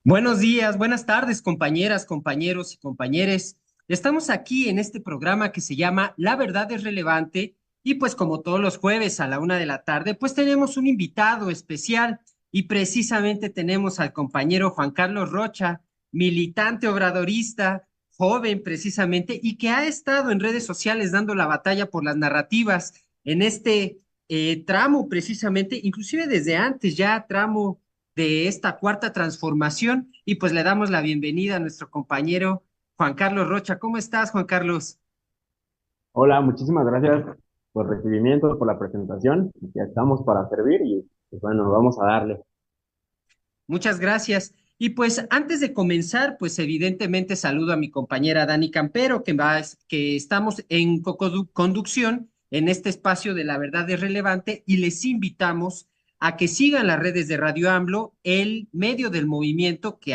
Buenos días, buenas tardes, compañeras, compañeros y compañeres. Estamos aquí en este programa que se llama La Verdad es Relevante y pues como todos los jueves a la 1 de la tarde, pues tenemos un invitado especial y precisamente tenemos al compañero Juan Carlos Rocha, militante obradorista, joven precisamente y que ha estado en redes sociales dando la batalla por las narrativas en este tramo precisamente, inclusive desde antes ya tramo de esta cuarta transformación y pues le damos la bienvenida a nuestro compañero Juan Carlos Rocha. ¿Cómo estás, Juan Carlos? Hola, muchísimas gracias por el recibimiento, por la presentación. Ya estamos para servir y pues, bueno, vamos a darle. Muchas gracias. Y pues antes de comenzar, pues evidentemente saludo a mi compañera Dani Campero, que estamos en conducción en este espacio de La Verdad es Relevante y les invitamos a que sigan las redes de Radio AMLO, el medio del movimiento que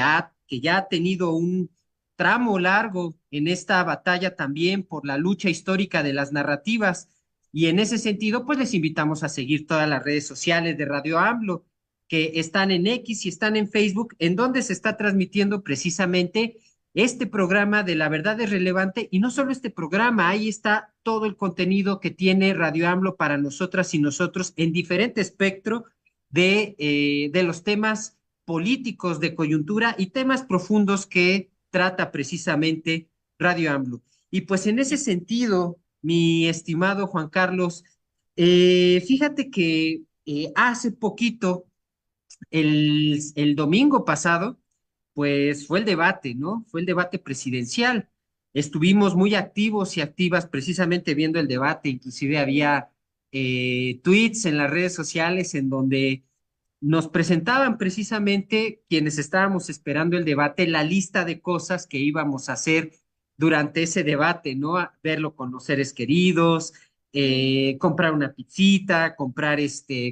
ya ha tenido un tramo largo en esta batalla también por la lucha histórica de las narrativas. Y en ese sentido, pues les invitamos a seguir todas las redes sociales de Radio AMLO que están en X y están en Facebook, en donde se está transmitiendo precisamente este programa de La Verdad es Relevante, y no solo este programa, ahí está todo el contenido que tiene Radio AMLO para nosotras y nosotros en diferente espectro de los temas políticos de coyuntura y temas profundos que trata precisamente Radio AMLO. Y pues en ese sentido, mi estimado Juan Carlos, fíjate que hace poquito el domingo pasado, pues fue el debate, ¿no? Fue el debate presidencial. Estuvimos muy activos y activas precisamente viendo el debate, inclusive había tweets en las redes sociales en donde nos presentaban precisamente quienes estábamos esperando el debate, la lista de cosas que íbamos a hacer durante ese debate, ¿no? A verlo con los seres queridos, comprar una pizzita, comprar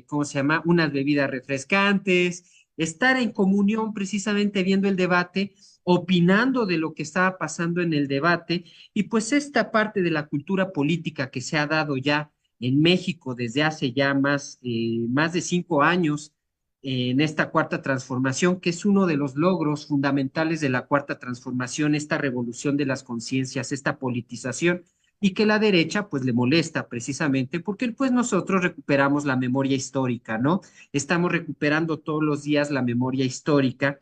¿cómo se llama? Unas bebidas refrescantes, estar en comunión precisamente viendo el debate, opinando de lo que estaba pasando en el debate, y pues esta parte de la cultura política que se ha dado ya en México desde hace ya más de 5 años en esta cuarta transformación, que es uno de los logros fundamentales de la cuarta transformación, esta revolución de las conciencias, esta politización, y que la derecha pues le molesta precisamente porque pues nosotros recuperamos la memoria histórica, ¿no? Estamos recuperando todos los días la memoria histórica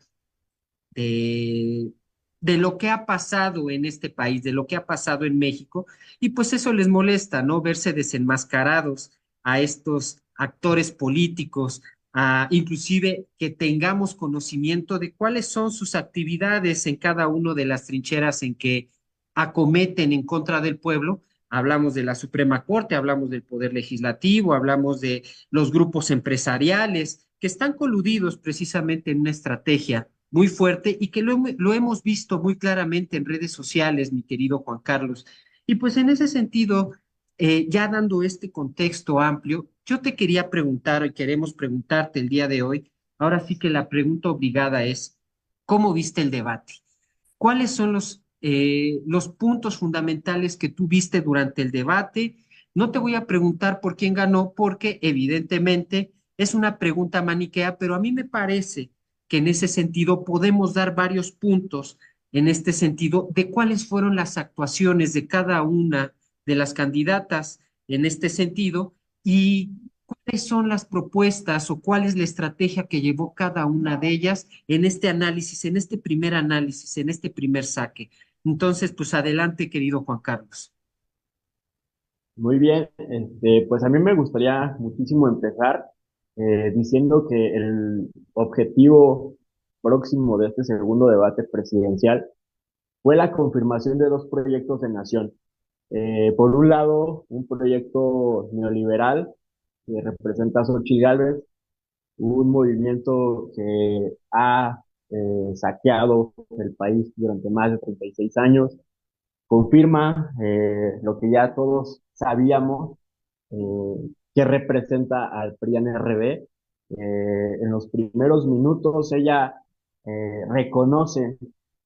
de, de lo que ha pasado en este país, de lo que ha pasado en México, y pues eso les molesta, ¿no? Verse desenmascarados a estos actores políticos, a inclusive que tengamos conocimiento de cuáles son sus actividades en cada una de las trincheras en que acometen en contra del pueblo. Hablamos de la Suprema Corte, hablamos del Poder Legislativo, hablamos de los grupos empresariales que están coludidos precisamente en una estrategia muy fuerte y que lo hemos visto muy claramente en redes sociales, mi querido Juan Carlos. Y pues en ese sentido, ya dando este contexto amplio, yo te quería preguntar y queremos preguntarte el día de hoy, ahora sí que la pregunta obligada es, ¿cómo viste el debate? ¿Cuáles son los puntos fundamentales que tú viste durante el debate? No te voy a preguntar por quién ganó, porque evidentemente es una pregunta maniquea, pero a mí me parece que en ese sentido podemos dar varios puntos en este sentido de cuáles fueron las actuaciones de cada una de las candidatas en este sentido y cuáles son las propuestas o cuál es la estrategia que llevó cada una de ellas en este análisis, en este primer análisis, en este primer saque. Entonces, pues adelante, querido Juan Carlos. Muy bien, pues a mí me gustaría muchísimo empezar diciendo que el objetivo próximo de este segundo debate presidencial fue la confirmación de dos proyectos de nación. Por un lado, un proyecto neoliberal que representa a Xochitl Gálvez, un movimiento que ha saqueado el país durante más de 36 años, confirma lo que ya todos sabíamos, que representa al PRI-NRB. En los primeros minutos ella reconoce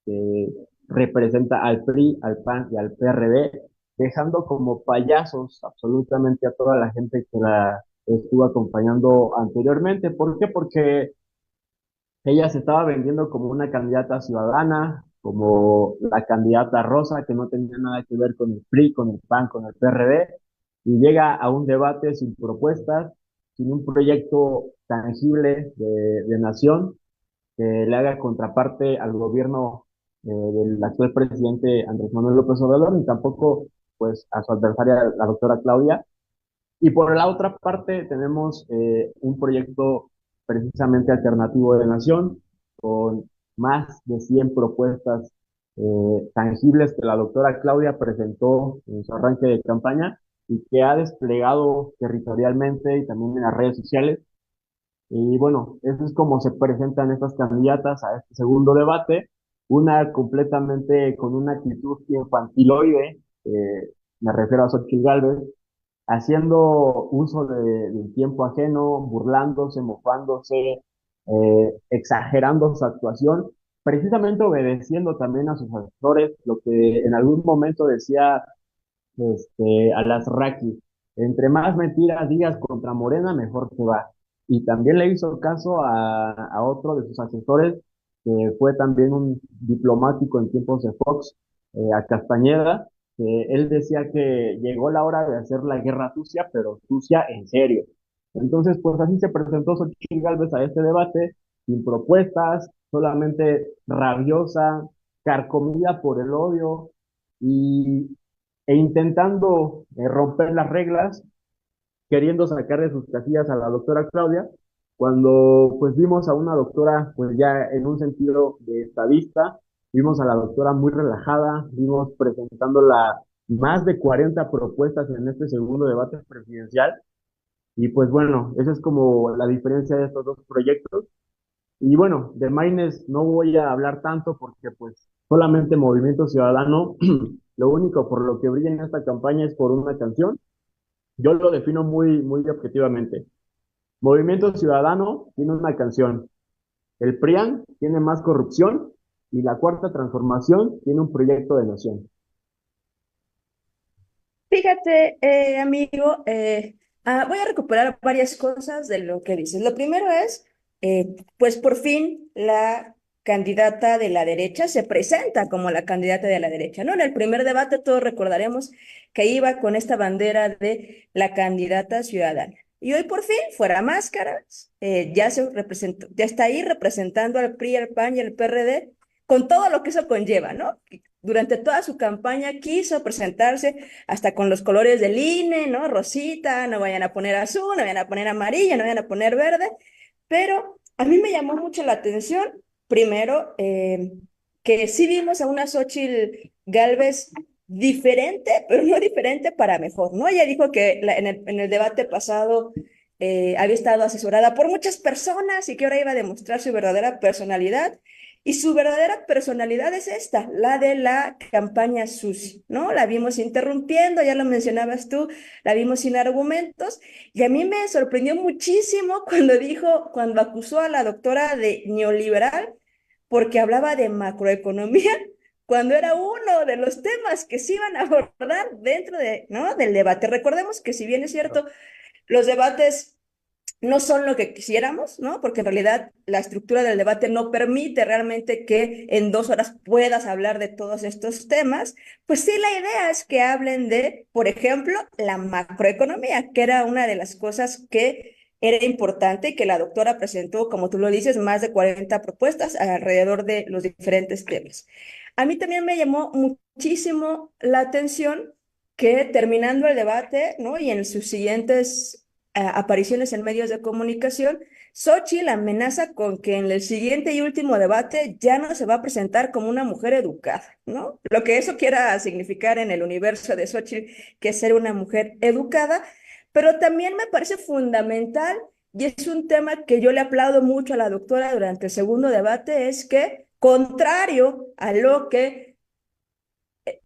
que representa al PRI, al PAN y al PRD, dejando como payasos absolutamente a toda la gente que la estuvo acompañando anteriormente. ¿Por qué? Porque Ella se estaba vendiendo como una candidata ciudadana, como la candidata rosa que no tenía nada que ver con el PRI, con el PAN, con el PRD, y llega a un debate sin propuestas, sin un proyecto tangible de nación que le haga contraparte al gobierno del actual presidente Andrés Manuel López Obrador, ni tampoco pues a su adversaria, la doctora Claudia. Y por la otra parte tenemos un proyecto precisamente alternativo de nación, con más de 100 propuestas tangibles que la doctora Claudia presentó en su arranque de campaña y que ha desplegado territorialmente y también en las redes sociales. Y bueno, eso es como se presentan estas candidatas a este segundo debate, una completamente con una actitud infantiloide, me refiero a Xochitl Gálvez, haciendo uso del tiempo ajeno, burlándose, mofándose, exagerando su actuación, precisamente obedeciendo también a sus asesores, lo que en algún momento decía Alasraqui, entre más mentiras digas contra Morena, mejor te va. Y también le hizo caso a otro de sus asesores, que fue también un diplomático en tiempos de Fox, a Castañeda, que él decía que llegó la hora de hacer la guerra sucia, pero sucia en serio. Entonces, pues así se presentó Xochitl Gálvez a este debate, sin propuestas, solamente rabiosa, carcomida por el odio, y intentando romper las reglas, queriendo sacar de sus casillas a la doctora Claudia, cuando pues vimos a una doctora pues ya en un sentido de estadista, vimos a la doctora muy relajada, vimos presentándola más de 40 propuestas en este segundo debate presidencial, y pues bueno, esa es como la diferencia de estos dos proyectos. Y bueno, de Maines no voy a hablar tanto porque pues solamente Movimiento Ciudadano, lo único por lo que brilla en esta campaña es por una canción. Yo lo defino muy objetivamente. Movimiento Ciudadano tiene una canción. El PRIAN tiene más corrupción y la Cuarta Transformación tiene un proyecto de nación. Fíjate, amigo, voy a recuperar varias cosas de lo que dices. Lo primero es, pues por fin la candidata de la derecha se presenta como la candidata de la derecha, ¿no? En el primer debate todos recordaremos que iba con esta bandera de la candidata ciudadana. Y hoy por fin, fuera máscaras, ya se representó, ya está ahí representando al PRI, al PAN y al PRD con todo lo que eso conlleva, ¿no? Durante toda su campaña quiso presentarse hasta con los colores del INE, ¿no? Rosita, no vayan a poner azul, no vayan a poner amarilla, no vayan a poner verde, pero a mí me llamó mucho la atención, primero, que sí vimos a una Xochitl Gálvez diferente, pero no diferente para mejor, ¿no? Ella dijo que en el debate pasado había estado asesorada por muchas personas y que ahora iba a demostrar su verdadera personalidad. Y su verdadera personalidad es esta, la de la campaña sucia, ¿no? La vimos interrumpiendo, ya lo mencionabas tú, la vimos sin argumentos, y a mí me sorprendió muchísimo cuando dijo, cuando acusó a la doctora de neoliberal, porque hablaba de macroeconomía, cuando era uno de los temas que se iban a abordar dentro de, ¿no? del debate. Recordemos que si bien es cierto, los debates no son lo que quisiéramos, ¿no? Porque en realidad la estructura del debate no permite realmente que en 2 horas puedas hablar de todos estos temas. Pues sí, la idea es que hablen de, por ejemplo, la macroeconomía, que era una de las cosas que era importante y que la doctora presentó, como tú lo dices, más de 40 propuestas alrededor de los diferentes temas. A mí también me llamó muchísimo la atención que terminando el debate, ¿no? Y en sus siguientes apariciones en medios de comunicación, Xochitl amenaza con que en el siguiente y último debate ya no se va a presentar como una mujer educada, ¿no? Lo que eso quiera significar en el universo de Xochitl, que es ser una mujer educada, pero también me parece fundamental, y es un tema que yo le aplaudo mucho a la doctora durante el segundo debate, es que, contrario a lo que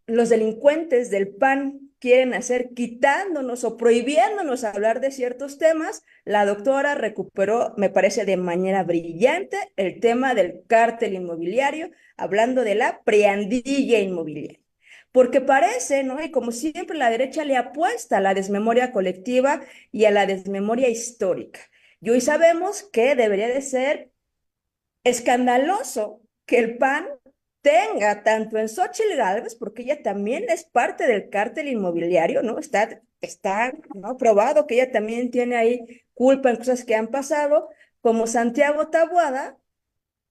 los delincuentes del PAN quieren hacer quitándonos o prohibiéndonos hablar de ciertos temas, la doctora recuperó, me parece de manera brillante, el tema del cártel inmobiliario, hablando de la preandilla inmobiliaria. Porque parece, ¿no? Y como siempre la derecha le apuesta a la desmemoria colectiva y a la desmemoria histórica. Y hoy sabemos que debería de ser escandaloso que el PAN tenga tanto en Xóchitl Gálvez, porque ella también es parte del cártel inmobiliario, ¿no? Está, ¿no?, probado que ella también tiene ahí culpa en cosas que han pasado, como Santiago Taboada,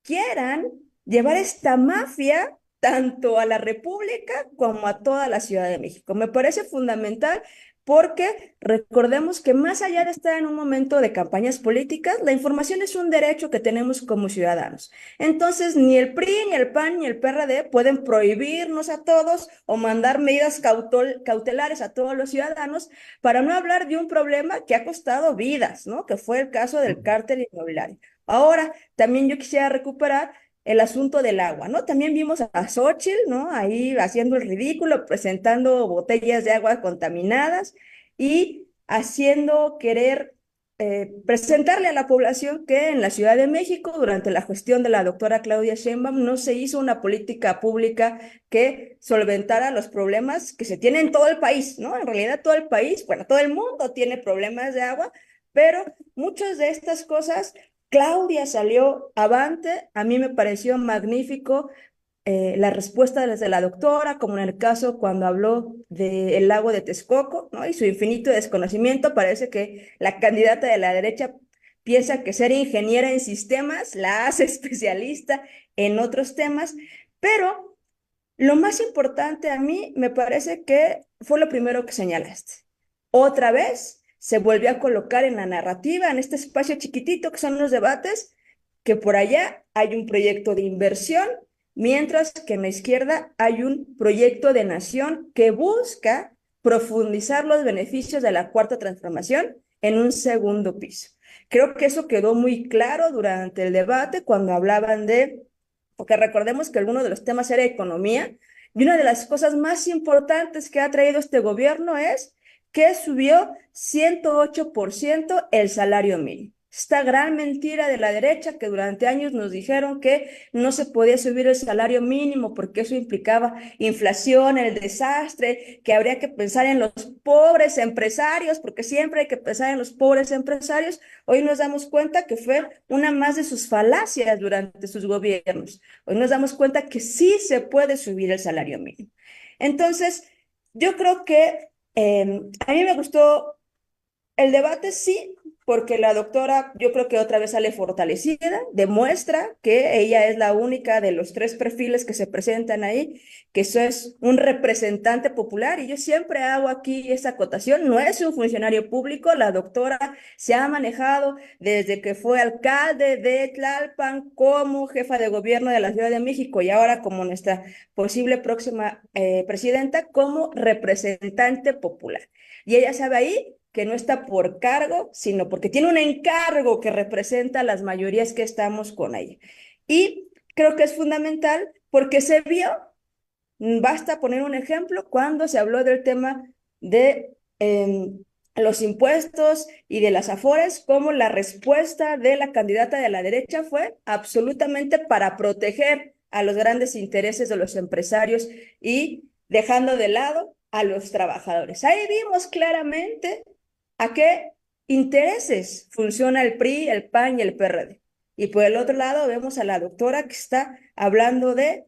quieran llevar esta mafia tanto a la República como a toda la Ciudad de México. Me parece fundamental porque recordemos que más allá de estar en un momento de campañas políticas, la información es un derecho que tenemos como ciudadanos. Entonces, ni el PRI, ni el PAN, ni el PRD pueden prohibirnos a todos o mandar medidas cautelares a todos los ciudadanos para no hablar de un problema que ha costado vidas, ¿no? Que fue el caso del cártel inmobiliario. Ahora, también yo quisiera recuperar el asunto del agua, ¿no? También vimos a Xóchitl, ¿no? Ahí haciendo el ridículo, presentando botellas de agua contaminadas y haciendo querer presentarle a la población que en la Ciudad de México, durante la gestión de la doctora Claudia Sheinbaum, no se hizo una política pública que solventara los problemas que se tienen en todo el país, ¿no? En realidad todo el país, bueno, todo el mundo tiene problemas de agua, pero muchas de estas cosas Claudia salió avante, a mí me pareció magnífico la respuesta desde la doctora, como en el caso cuando habló del lago de Texcoco, ¿no? Y su infinito desconocimiento, parece que la candidata de la derecha piensa que ser ingeniera en sistemas la hace especialista en otros temas, pero lo más importante a mí me parece que fue lo primero que señalaste. Otra vez se volvió a colocar en la narrativa, en este espacio chiquitito que son los debates, que por allá hay un proyecto de inversión, mientras que en la izquierda hay un proyecto de nación que busca profundizar los beneficios de la cuarta transformación en un segundo piso. Creo que eso quedó muy claro durante el debate cuando hablaban porque recordemos que uno de los temas era economía, y una de las cosas más importantes que ha traído este gobierno es que subió 108% el salario mínimo. Esta gran mentira de la derecha que durante años nos dijeron que no se podía subir el salario mínimo porque eso implicaba inflación, el desastre, que habría que pensar en los pobres empresarios, porque siempre hay que pensar en los pobres empresarios. Hoy nos damos cuenta que fue una más de sus falacias durante sus gobiernos. Hoy nos damos cuenta que sí se puede subir el salario mínimo. Entonces, yo creo que a mí me gustó el debate, sí, porque la doctora yo creo que otra vez sale fortalecida, demuestra que ella es la única de los tres perfiles que se presentan ahí, que eso es un representante popular, y yo siempre hago aquí esa acotación, no es un funcionario público, la doctora se ha manejado desde que fue alcalde de Tlalpan como jefa de gobierno de la Ciudad de México y ahora como nuestra posible próxima presidenta como representante popular. Y ella sabe ahí que no está por cargo, sino porque tiene un encargo que representa a las mayorías que estamos con ella. Y creo que es fundamental porque se vio, basta poner un ejemplo, cuando se habló del tema de los impuestos y de las afores, como la respuesta de la candidata de la derecha fue absolutamente para proteger a los grandes intereses de los empresarios y dejando de lado a los trabajadores. Ahí vimos claramente a qué intereses funciona el PRI, el PAN y el PRD. Y por el otro lado vemos a la doctora que está hablando de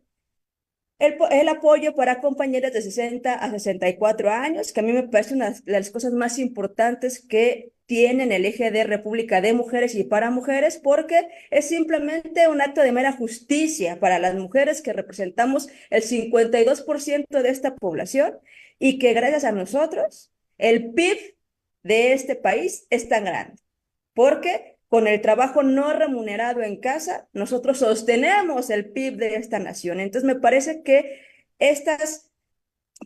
el apoyo para compañeras de 60 a 64 años, que a mí me parece una de las cosas más importantes que tienen el eje de República de Mujeres y para Mujeres, porque es simplemente un acto de mera justicia para las mujeres que representamos el 52% de esta población y que gracias a nosotros el PIB de este país es tan grande, porque con el trabajo no remunerado en casa, nosotros sostenemos el PIB de esta nación. Entonces, me parece que estas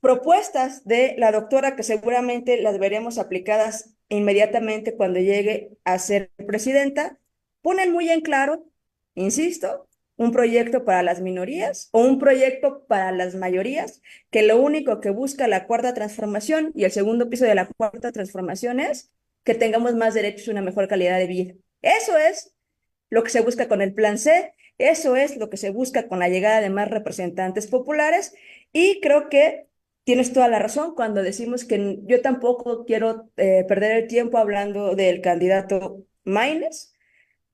propuestas de la doctora, que seguramente las veremos aplicadas inmediatamente cuando llegue a ser presidenta, ponen muy en claro, insisto, un proyecto para las minorías o un proyecto para las mayorías, que lo único que busca la cuarta transformación y el segundo piso de la cuarta transformación es que tengamos más derechos y una mejor calidad de vida. Eso es lo que se busca con el Plan C, eso es lo que se busca con la llegada de más representantes populares y creo que tienes toda la razón cuando decimos que yo tampoco quiero perder el tiempo hablando del candidato Maínez.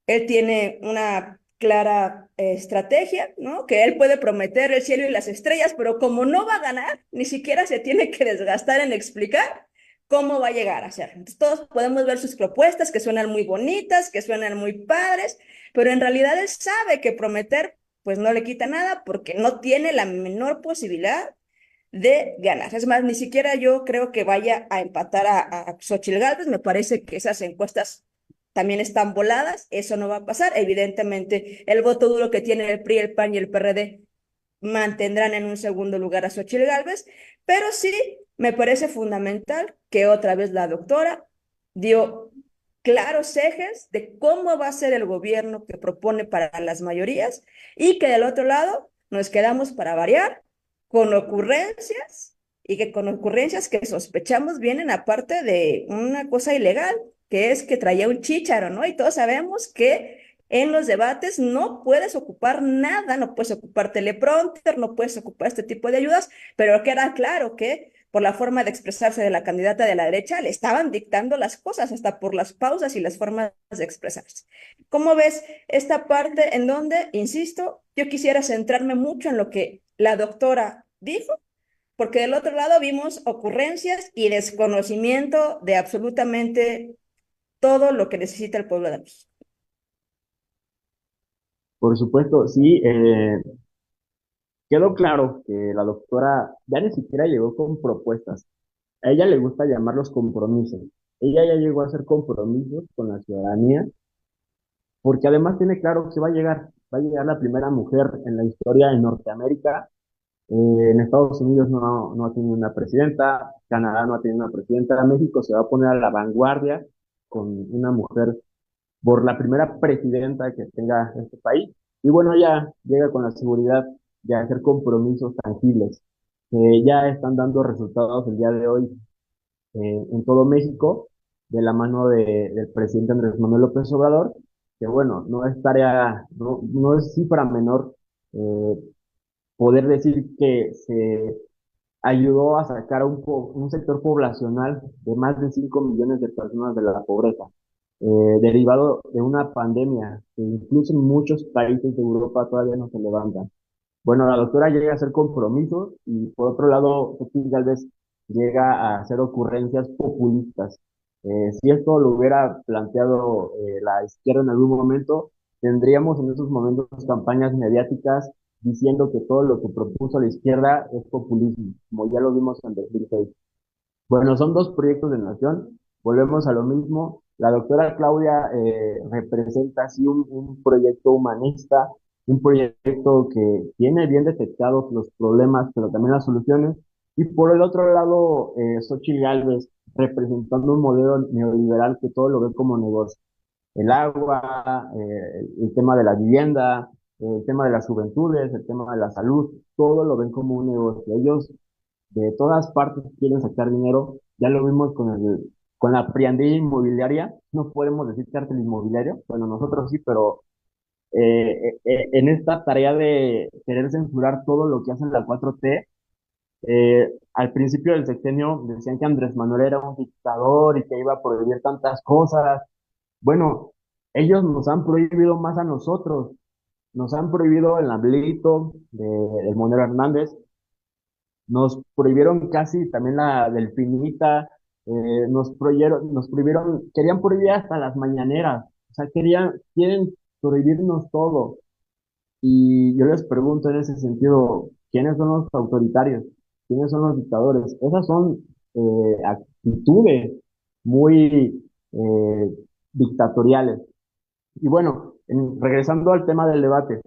Él tiene una clara estrategia, ¿no? Que él puede prometer el cielo y las estrellas, pero como no va a ganar, ni siquiera se tiene que desgastar en explicar cómo va a llegar a ser. Entonces, todos podemos ver sus propuestas que suenan muy bonitas, que suenan muy padres, pero en realidad él sabe que prometer, pues no le quita nada porque no tiene la menor posibilidad de ganar. Es más, ni siquiera yo creo que vaya a empatar a Xochitl Gálvez. Me parece que esas encuestas también están voladas. Eso no va a pasar. Evidentemente, el voto duro que tienen el PRI, el PAN y el PRD mantendrán en un segundo lugar a Xochitl Gálvez, pero sí me parece fundamental que otra vez la doctora dio claros ejes de cómo va a ser el gobierno que propone para las mayorías y que del otro lado nos quedamos para variar con ocurrencias y que con ocurrencias que sospechamos vienen aparte de una cosa ilegal, que es que traía un chícharo, ¿no? Y todos sabemos que en los debates no puedes ocupar nada, no puedes ocupar teleprompter, no puedes ocupar este tipo de ayudas, pero queda claro que por la forma de expresarse de la candidata de la derecha le estaban dictando las cosas, hasta por las pausas y las formas de expresarse. ¿Cómo ves esta parte en donde, insisto, yo quisiera centrarme mucho en lo que la doctora dijo, porque del otro lado vimos ocurrencias y desconocimiento de absolutamente todo lo que necesita el pueblo de México? Por supuesto, sí, quedó claro que la doctora ya ni siquiera llegó con propuestas. A ella le gusta llamarlos compromisos. Ella ya llegó a hacer compromisos con la ciudadanía, porque además tiene claro que va a llegar la primera mujer en la historia en Norteamérica. En Estados Unidos no ha tenido una presidenta, Canadá no ha tenido una presidenta, México se va a poner a la vanguardia con una mujer por la primera presidenta que tenga este país. Y bueno, ya llega con la seguridad de hacer compromisos tangibles que ya están dando resultados el día de hoy en todo México, de la mano del presidente Andrés Manuel López Obrador, que bueno, no es tarea, no es cifra menor eh, poder decir que se ayudó a sacar un sector poblacional de más de 5 millones de personas de la pobreza, derivado de una pandemia que incluso en muchos países de Europa todavía no se levantan. Bueno, la doctora llega a hacer compromisos y por otro lado, Xochitl Gálvez llega a hacer ocurrencias populistas. Si esto lo hubiera planteado la izquierda en algún momento, tendríamos en esos momentos campañas mediáticas diciendo que todo lo que propuso la izquierda es populismo, como ya lo vimos en 2006. Bueno, son dos proyectos de nación, volvemos a lo mismo. La doctora Claudia representa así un proyecto humanista, un proyecto que tiene bien detectados los problemas, pero también las soluciones. Y por el otro lado, Xochitl Gálvez, representando un modelo neoliberal que todo lo ve como negocio. El agua, el tema de la vivienda, el tema de las juventudes, el tema de la salud, todo lo ven como un negocio. Ellos de todas partes quieren sacar dinero. Ya lo vimos con la friandilla inmobiliaria. No podemos decir cártel inmobiliario. Bueno, nosotros sí, pero en esta tarea de querer censurar todo lo que hace la 4T, al principio del sexenio decían que Andrés Manuel era un dictador y que iba a prohibir tantas cosas. Bueno, ellos nos han prohibido más a nosotros. Nos han prohibido el hablito del Monero Hernández, nos prohibieron casi también la delfinita, nos prohibieron, querían prohibir hasta las mañaneras, o sea, quieren prohibirnos todo. Y yo les pregunto en ese sentido, ¿quiénes son los autoritarios? ¿Quiénes son los dictadores? Esas son actitudes muy dictatoriales. Y bueno, regresando al tema del debate,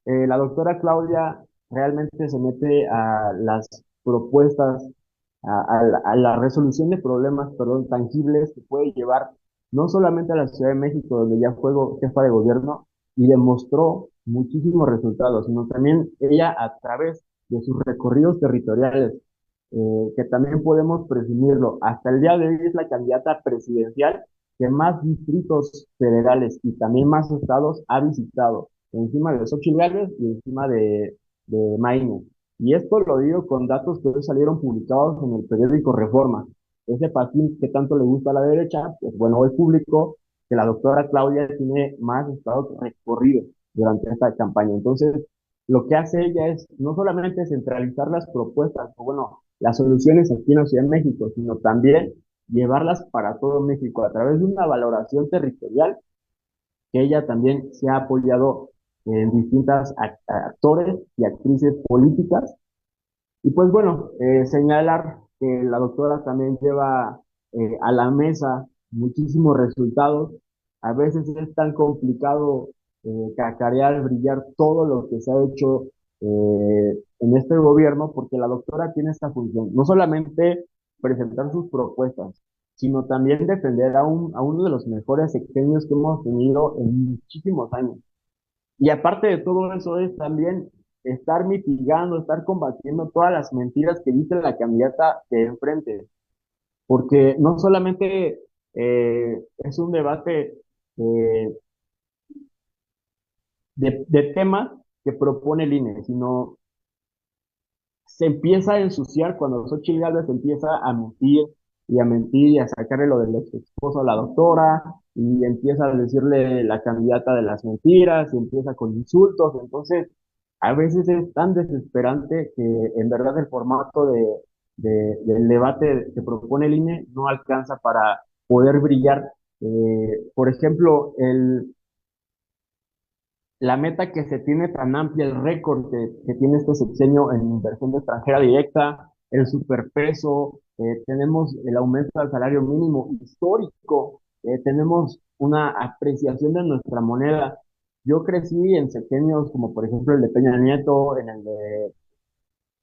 la doctora Claudia realmente se mete a las propuestas, a la resolución de problemas, perdón, tangibles que puede llevar no solamente a la Ciudad de México, donde ya fue jefa de gobierno y demostró muchísimos resultados, sino también ella a través de sus recorridos territoriales, que también podemos presumirlo. Hasta el día de hoy es la candidata presidencial que más distritos federales y también más estados ha visitado, encima de Xochitl Gálvez y encima de Maine. Y esto lo digo con datos que hoy salieron publicados en el periódico Reforma. Ese patín que tanto le gusta a la derecha, pues bueno, hoy publicó que la doctora Claudia tiene más estados recorridos. durante esta campaña. Entonces, lo que hace ella es no solamente centralizar las propuestas, o bueno, las soluciones aquí en la Ciudad de México, sino también llevarlas para todo México a través de una valoración territorial que ella también se ha apoyado en distintas actores y actrices políticas. Y pues bueno, señalar que la doctora también lleva a la mesa muchísimos resultados. A veces es tan complicado cacarear, brillar todo lo que se ha hecho en este gobierno, porque la doctora tiene esta función, no solamente presentar sus propuestas, sino también defender a uno de los mejores sexenios que hemos tenido en muchísimos años. Y aparte de todo eso es también estar mitigando, estar combatiendo todas las mentiras que dice la candidata de enfrente, porque no solamente es un debate eh, de temas que propone el INE, sino se empieza a ensuciar cuando Xochitl Gálvez empieza a mentir y a mentir y a sacarle lo del ex esposo a la doctora y empieza a decirle la candidata de las mentiras y empieza con insultos. Entonces, a veces es tan desesperante que en verdad el formato del debate que propone el INE no alcanza para poder brillar. Por ejemplo, la meta que se tiene tan amplia, el récord que tiene este sexenio en inversión de extranjera directa, el superpeso, tenemos el aumento del salario mínimo histórico, tenemos una apreciación de nuestra moneda. Yo crecí en sexenios como por ejemplo el de Peña Nieto, en el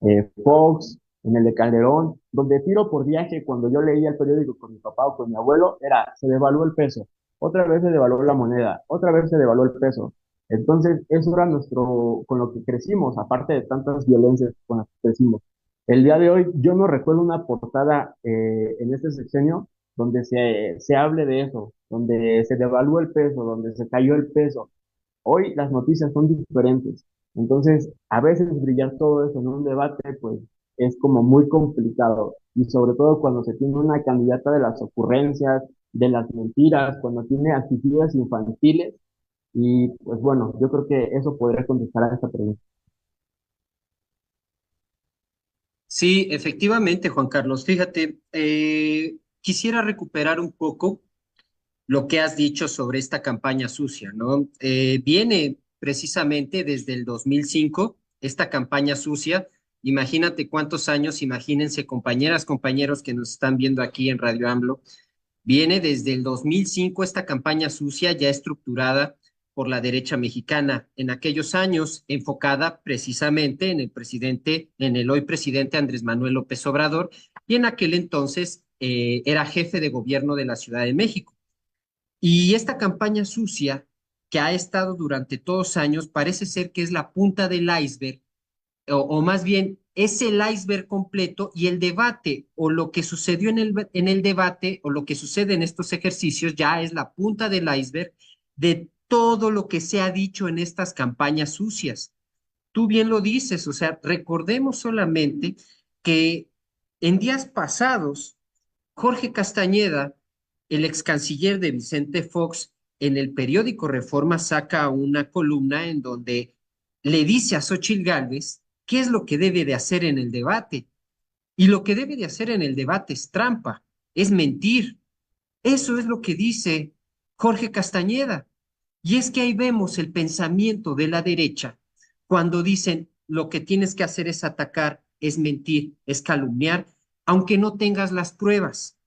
de Fox, en el de Calderón, donde tiro por viaje, cuando yo leía el periódico con mi papá o con mi abuelo, era, se devaluó el peso, otra vez se devaluó la moneda, otra vez se devaluó el peso. Entonces, eso era nuestro, con lo que crecimos, aparte de tantas violencias con las que crecimos. El día de hoy, yo no recuerdo una portada en este sexenio donde se hable de eso, donde se devaluó el peso, donde se cayó el peso. Hoy las noticias son diferentes. Entonces, a veces brillar todo eso en un debate, pues es como muy complicado. Y sobre todo cuando se tiene una candidata de las ocurrencias, de las mentiras, cuando tiene actitudes infantiles. Y pues bueno, yo creo que eso podría contestar a esta pregunta. Sí, efectivamente, Juan Carlos. Fíjate, quisiera recuperar un poco lo que has dicho sobre esta campaña sucia, ¿no? Viene precisamente desde el 2005, esta campaña sucia. Imagínate cuántos años, imagínense compañeras, compañeros que nos están viendo aquí en Radio AMLO. Viene desde el 2005 esta campaña sucia ya estructurada por la derecha mexicana, en aquellos años enfocada precisamente en el presidente, en el hoy presidente Andrés Manuel López Obrador, y en aquel entonces era jefe de gobierno de la Ciudad de México. Y esta campaña sucia que ha estado durante todos años parece ser que es la punta del iceberg, o más bien es el iceberg completo y el debate o lo que sucedió en el debate o lo que sucede en estos ejercicios ya es la punta del iceberg de todo lo que se ha dicho en estas campañas sucias. Tú bien lo dices, o sea, recordemos solamente que en días pasados Jorge Castañeda, el ex canciller de Vicente Fox, en el periódico Reforma saca una columna en donde le dice a Xóchitl Gálvez qué es lo que debe de hacer en el debate. Y lo que debe de hacer en el debate es trampa, es mentir. Eso es lo que dice Jorge Castañeda. Y es que ahí vemos el pensamiento de la derecha cuando dicen lo que tienes que hacer es atacar, es mentir, es calumniar, aunque no tengas las pruebas.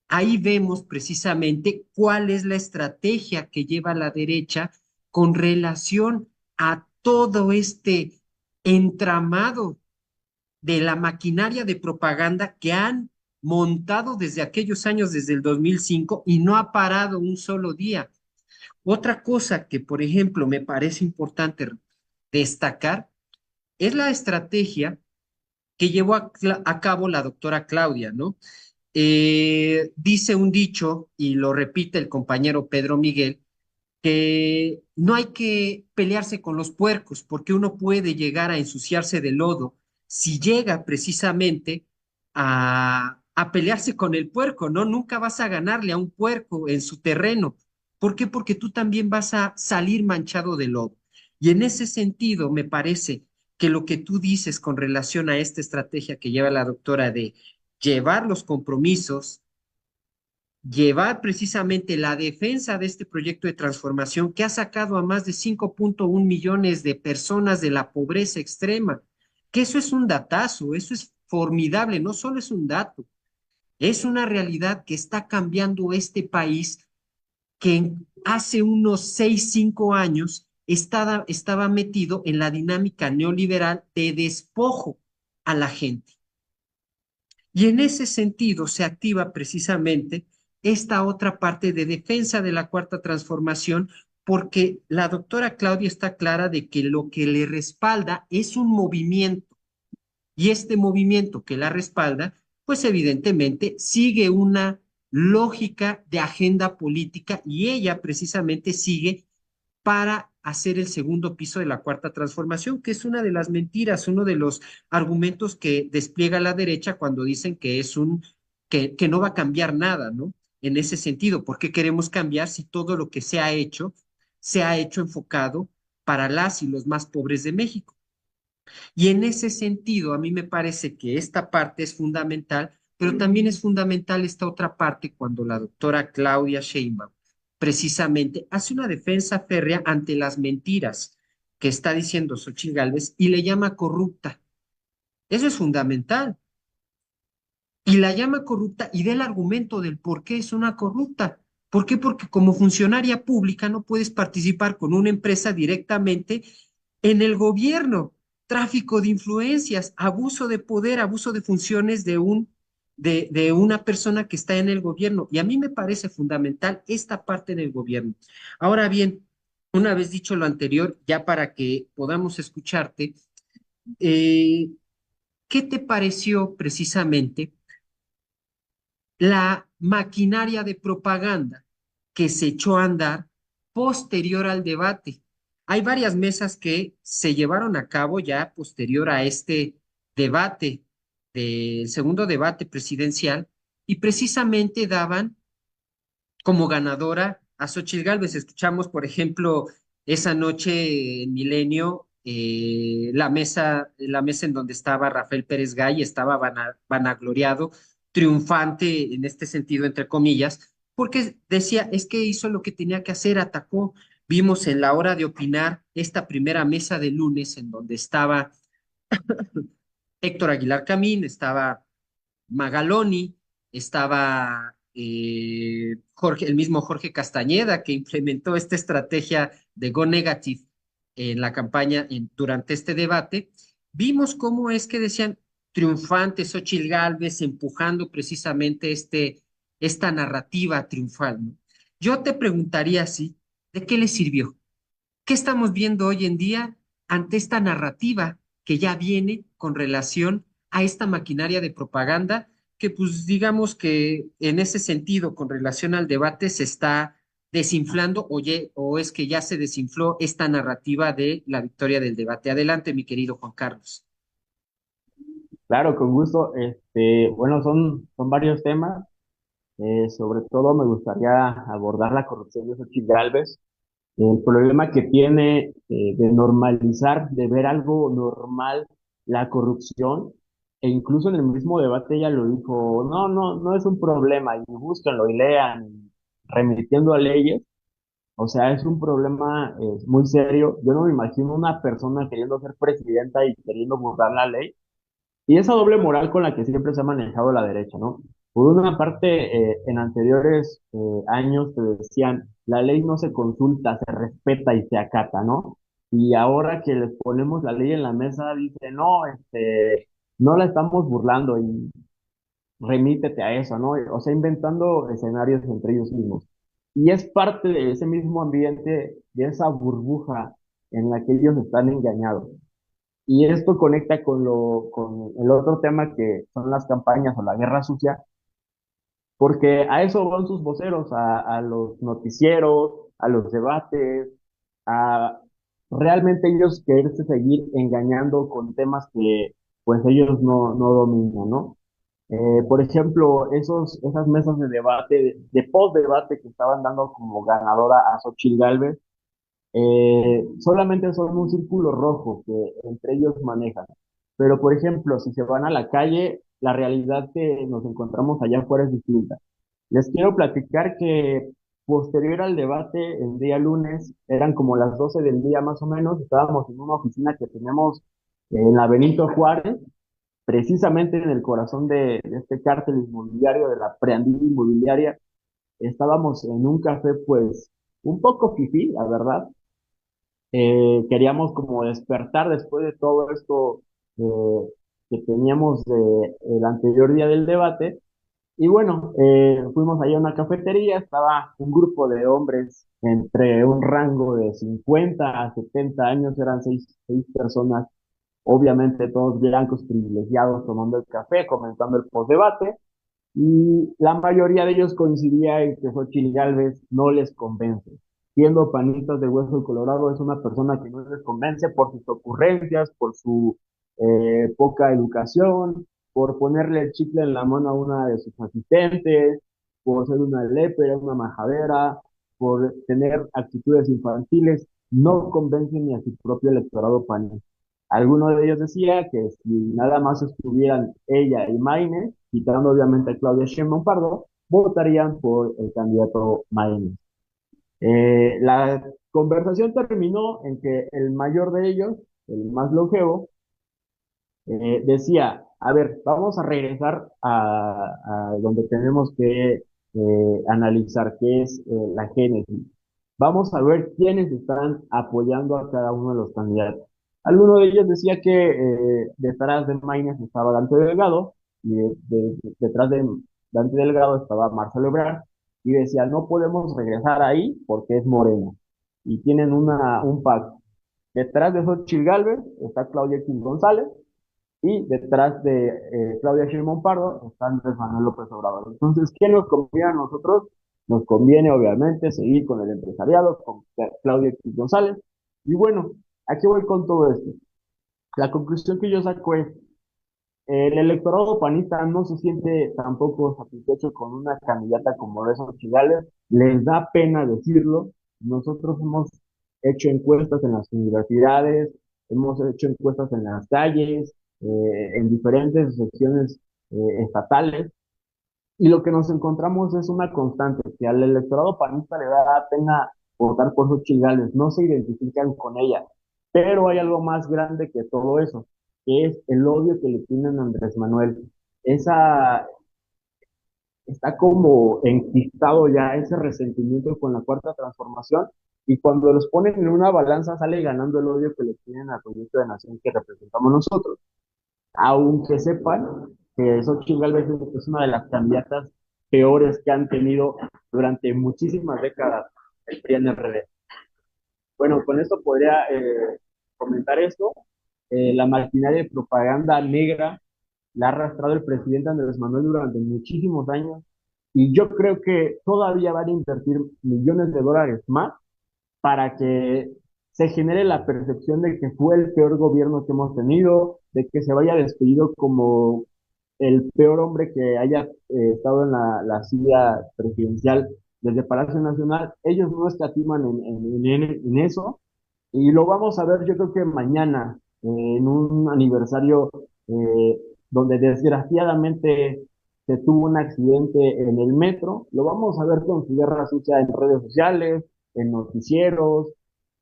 Ahí vemos precisamente cuál es la estrategia que lleva la derecha con relación a todo este entramado de la maquinaria de propaganda que han montado desde aquellos años, desde el 2005, y no ha parado un solo día. Otra cosa que, por ejemplo, me parece importante destacar es la estrategia que llevó a cabo la doctora Claudia, ¿no? Dice un dicho, y lo repite el compañero Pedro Miguel, que no hay que pelearse con los puercos, porque uno puede llegar a ensuciarse de lodo si llega precisamente a pelearse con el puerco, ¿no? Nunca vas a ganarle a un puerco en su terreno, ¿Por qué? Porque tú también vas a salir manchado de lodo. Y en ese sentido, me parece que lo que tú dices con relación a esta estrategia que lleva la doctora de llevar los compromisos, llevar precisamente la defensa de este proyecto de transformación que ha sacado a más de 5.1 millones de personas de la pobreza extrema, que eso es un datazo, eso es formidable, no solo es un dato, es una realidad que está cambiando este país que hace unos 6, 5 años estaba metido en la dinámica neoliberal de despojo a la gente. Y en ese sentido se activa precisamente esta otra parte de defensa de la cuarta transformación, porque la doctora Claudia está clara de que lo que le respalda es un movimiento, y este movimiento que la respalda, pues evidentemente sigue una lógica de agenda política y ella precisamente sigue para hacer el segundo piso de la cuarta transformación, que es una de las mentiras, uno de los argumentos que despliega la derecha cuando dicen que que no va a cambiar nada, ¿no? En ese sentido, ¿por qué queremos cambiar si todo lo que se ha hecho enfocado para las y los más pobres de México? Y en ese sentido, a mí me parece que esta parte es fundamental, pero también es fundamental esta otra parte cuando la doctora Claudia Sheinbaum precisamente hace una defensa férrea ante las mentiras que está diciendo Xochitl Gálvez y le llama corrupta. Eso es fundamental. Y la llama corrupta y da el argumento del por qué es una corrupta. ¿Por qué? Porque como funcionaria pública no puedes participar con una empresa directamente en el gobierno. Tráfico de influencias, abuso de poder, abuso de funciones de una persona que está en el gobierno. Y a mí me parece fundamental esta parte del gobierno. Ahora bien, una vez dicho lo anterior, ya para que podamos escucharte, eh, ¿qué te pareció precisamente la maquinaria de propaganda que se echó a andar posterior al debate? Hay varias mesas que se llevaron a cabo ya posterior a este debate, del segundo debate presidencial, y precisamente daban como ganadora a Xochitl Gálvez. Escuchamos, por ejemplo, esa noche en Milenio, la mesa en donde estaba Rafael Pérez Gay, estaba vanagloriado, triunfante en este sentido, entre comillas, porque decía, es que hizo lo que tenía que hacer, atacó. Vimos en la hora de opinar esta primera mesa de lunes en donde estaba Héctor Aguilar Camín, estaba Magaloni, estaba el mismo Jorge Castañeda, que implementó esta estrategia de Go Negative en la campaña durante este debate. Vimos cómo es que decían triunfante Xochitl Gálvez empujando precisamente esta narrativa triunfal, ¿no? Yo te preguntaría así, ¿de qué le sirvió? ¿Qué estamos viendo hoy en día ante esta narrativa que ya viene con relación a esta maquinaria de propaganda que pues digamos que en ese sentido con relación al debate se está desinflando o es que ya se desinfló esta narrativa de la victoria del debate? Adelante, mi querido Juan Carlos. Claro, con gusto. Bueno, son varios temas. Sobre todo me gustaría abordar la corrupción de Xochitl Gálvez, el problema que tiene de normalizar, de ver algo normal, la corrupción, e incluso en el mismo debate ella lo dijo, no, no, no es un problema, y búsquenlo y lean, remitiendo a leyes, o sea, es un problema muy serio. Yo no me imagino una persona queriendo ser presidenta y queriendo burlar la ley, y esa doble moral con la que siempre se ha manejado la derecha, ¿no? Por una parte, en anteriores años te decían, la ley no se consulta, se respeta y se acata, ¿no? Y ahora que les ponemos la ley en la mesa, dice, no, no la estamos burlando y remítete a eso, ¿no? O sea, inventando escenarios entre ellos mismos. Y es parte de ese mismo ambiente, de esa burbuja en la que ellos están engañados. Y esto conecta con el otro tema que son las campañas o la guerra sucia, porque a eso van sus voceros, a los noticieros, a los debates, a realmente ellos quererse seguir engañando con temas que pues ellos no dominan, ¿no? Por ejemplo, esas mesas de debate, de post-debate que estaban dando como ganadora a Xochitl Gálvez, solamente son un círculo rojo que entre ellos manejan. Pero, por ejemplo, si se van a la calle, la realidad que nos encontramos allá afuera es distinta. Les quiero platicar que posterior al debate, el día lunes, eran como las 12 del día más o menos, estábamos en una oficina que tenemos en la Benito Juárez, precisamente en el corazón de este cártel inmobiliario, de la preandina inmobiliaria. Estábamos en un café, pues, un poco fifí, la verdad. Queríamos como despertar después de todo esto eh, que teníamos el anterior día del debate. Y bueno, fuimos allá a una cafetería, estaba un grupo de hombres entre un rango de 50 a 70 años, eran seis personas, obviamente todos blancos privilegiados, tomando el café, comentando el postdebate, y la mayoría de ellos coincidía en que Xochitl Gálvez no les convence. Siendo panistas de Hueso Colorado, es una persona que no les convence por sus ocurrencias, por su poca educación, por ponerle el chicle en la mano a una de sus asistentes, por ser una lépera, una majadera, por tener actitudes infantiles, no convence ni a su propio electorado panista. Alguno de ellos decía que si nada más estuvieran ella y Maine, quitando obviamente a Claudia Sheinbaum Pardo, votarían por el candidato Maine. La conversación terminó en que el mayor de ellos, el más longevo, decía, a ver, vamos a regresar a donde tenemos que analizar qué es la génesis. Vamos a ver quiénes están apoyando a cada uno de los candidatos. Alguno de ellos decía que detrás de Maynes estaba Dante Delgado y detrás de Dante Delgado estaba Marcelo Ebrard y decía, no podemos regresar ahí porque es Morena. Y tienen un pacto. Detrás de Xochitl Gálvez está Claudia X González y detrás de Claudia Sheinbaum Pardo está Andrés Manuel López Obrador. Entonces, ¿qué nos conviene a nosotros? Nos conviene, obviamente, seguir con el empresariado, con Claudia X González. Y bueno, ¿a qué voy con todo esto? La conclusión que yo saco es, el electorado panista no se siente tampoco satisfecho con una candidata como Lorenzo Chigales, les da pena decirlo. Nosotros hemos hecho encuestas en las universidades, hemos hecho encuestas en las calles, en diferentes secciones estatales, y lo que nos encontramos es una constante, que al electorado panista le da pena votar por sus chigales, no se identifican con ella. Pero hay algo más grande que todo eso, que es el odio que le tienen a Andrés Manuel. Esa, está como enquistado ya ese resentimiento con la cuarta transformación, y cuando los ponen en una balanza sale ganando el odio que le tienen al proyecto de nación que representamos nosotros, aunque sepan que Xochitl Gálvez es una de las candidatas peores que han tenido durante muchísimas décadas el PRI en RD. Bueno, con esto podría comentar esto. La maquinaria de propaganda negra la ha arrastrado el presidente Andrés Manuel durante muchísimos años, y yo creo que todavía van a invertir millones de dólares más para que se genere la percepción de que fue el peor gobierno que hemos tenido, de que se vaya despedido como el peor hombre que haya estado en la silla presidencial desde Palacio Nacional. Ellos no escatiman en eso, y lo vamos a ver yo creo que mañana, en un aniversario eh, donde desgraciadamente se tuvo un accidente en el metro. Lo vamos a ver con su guerra sucia en redes sociales, en noticieros.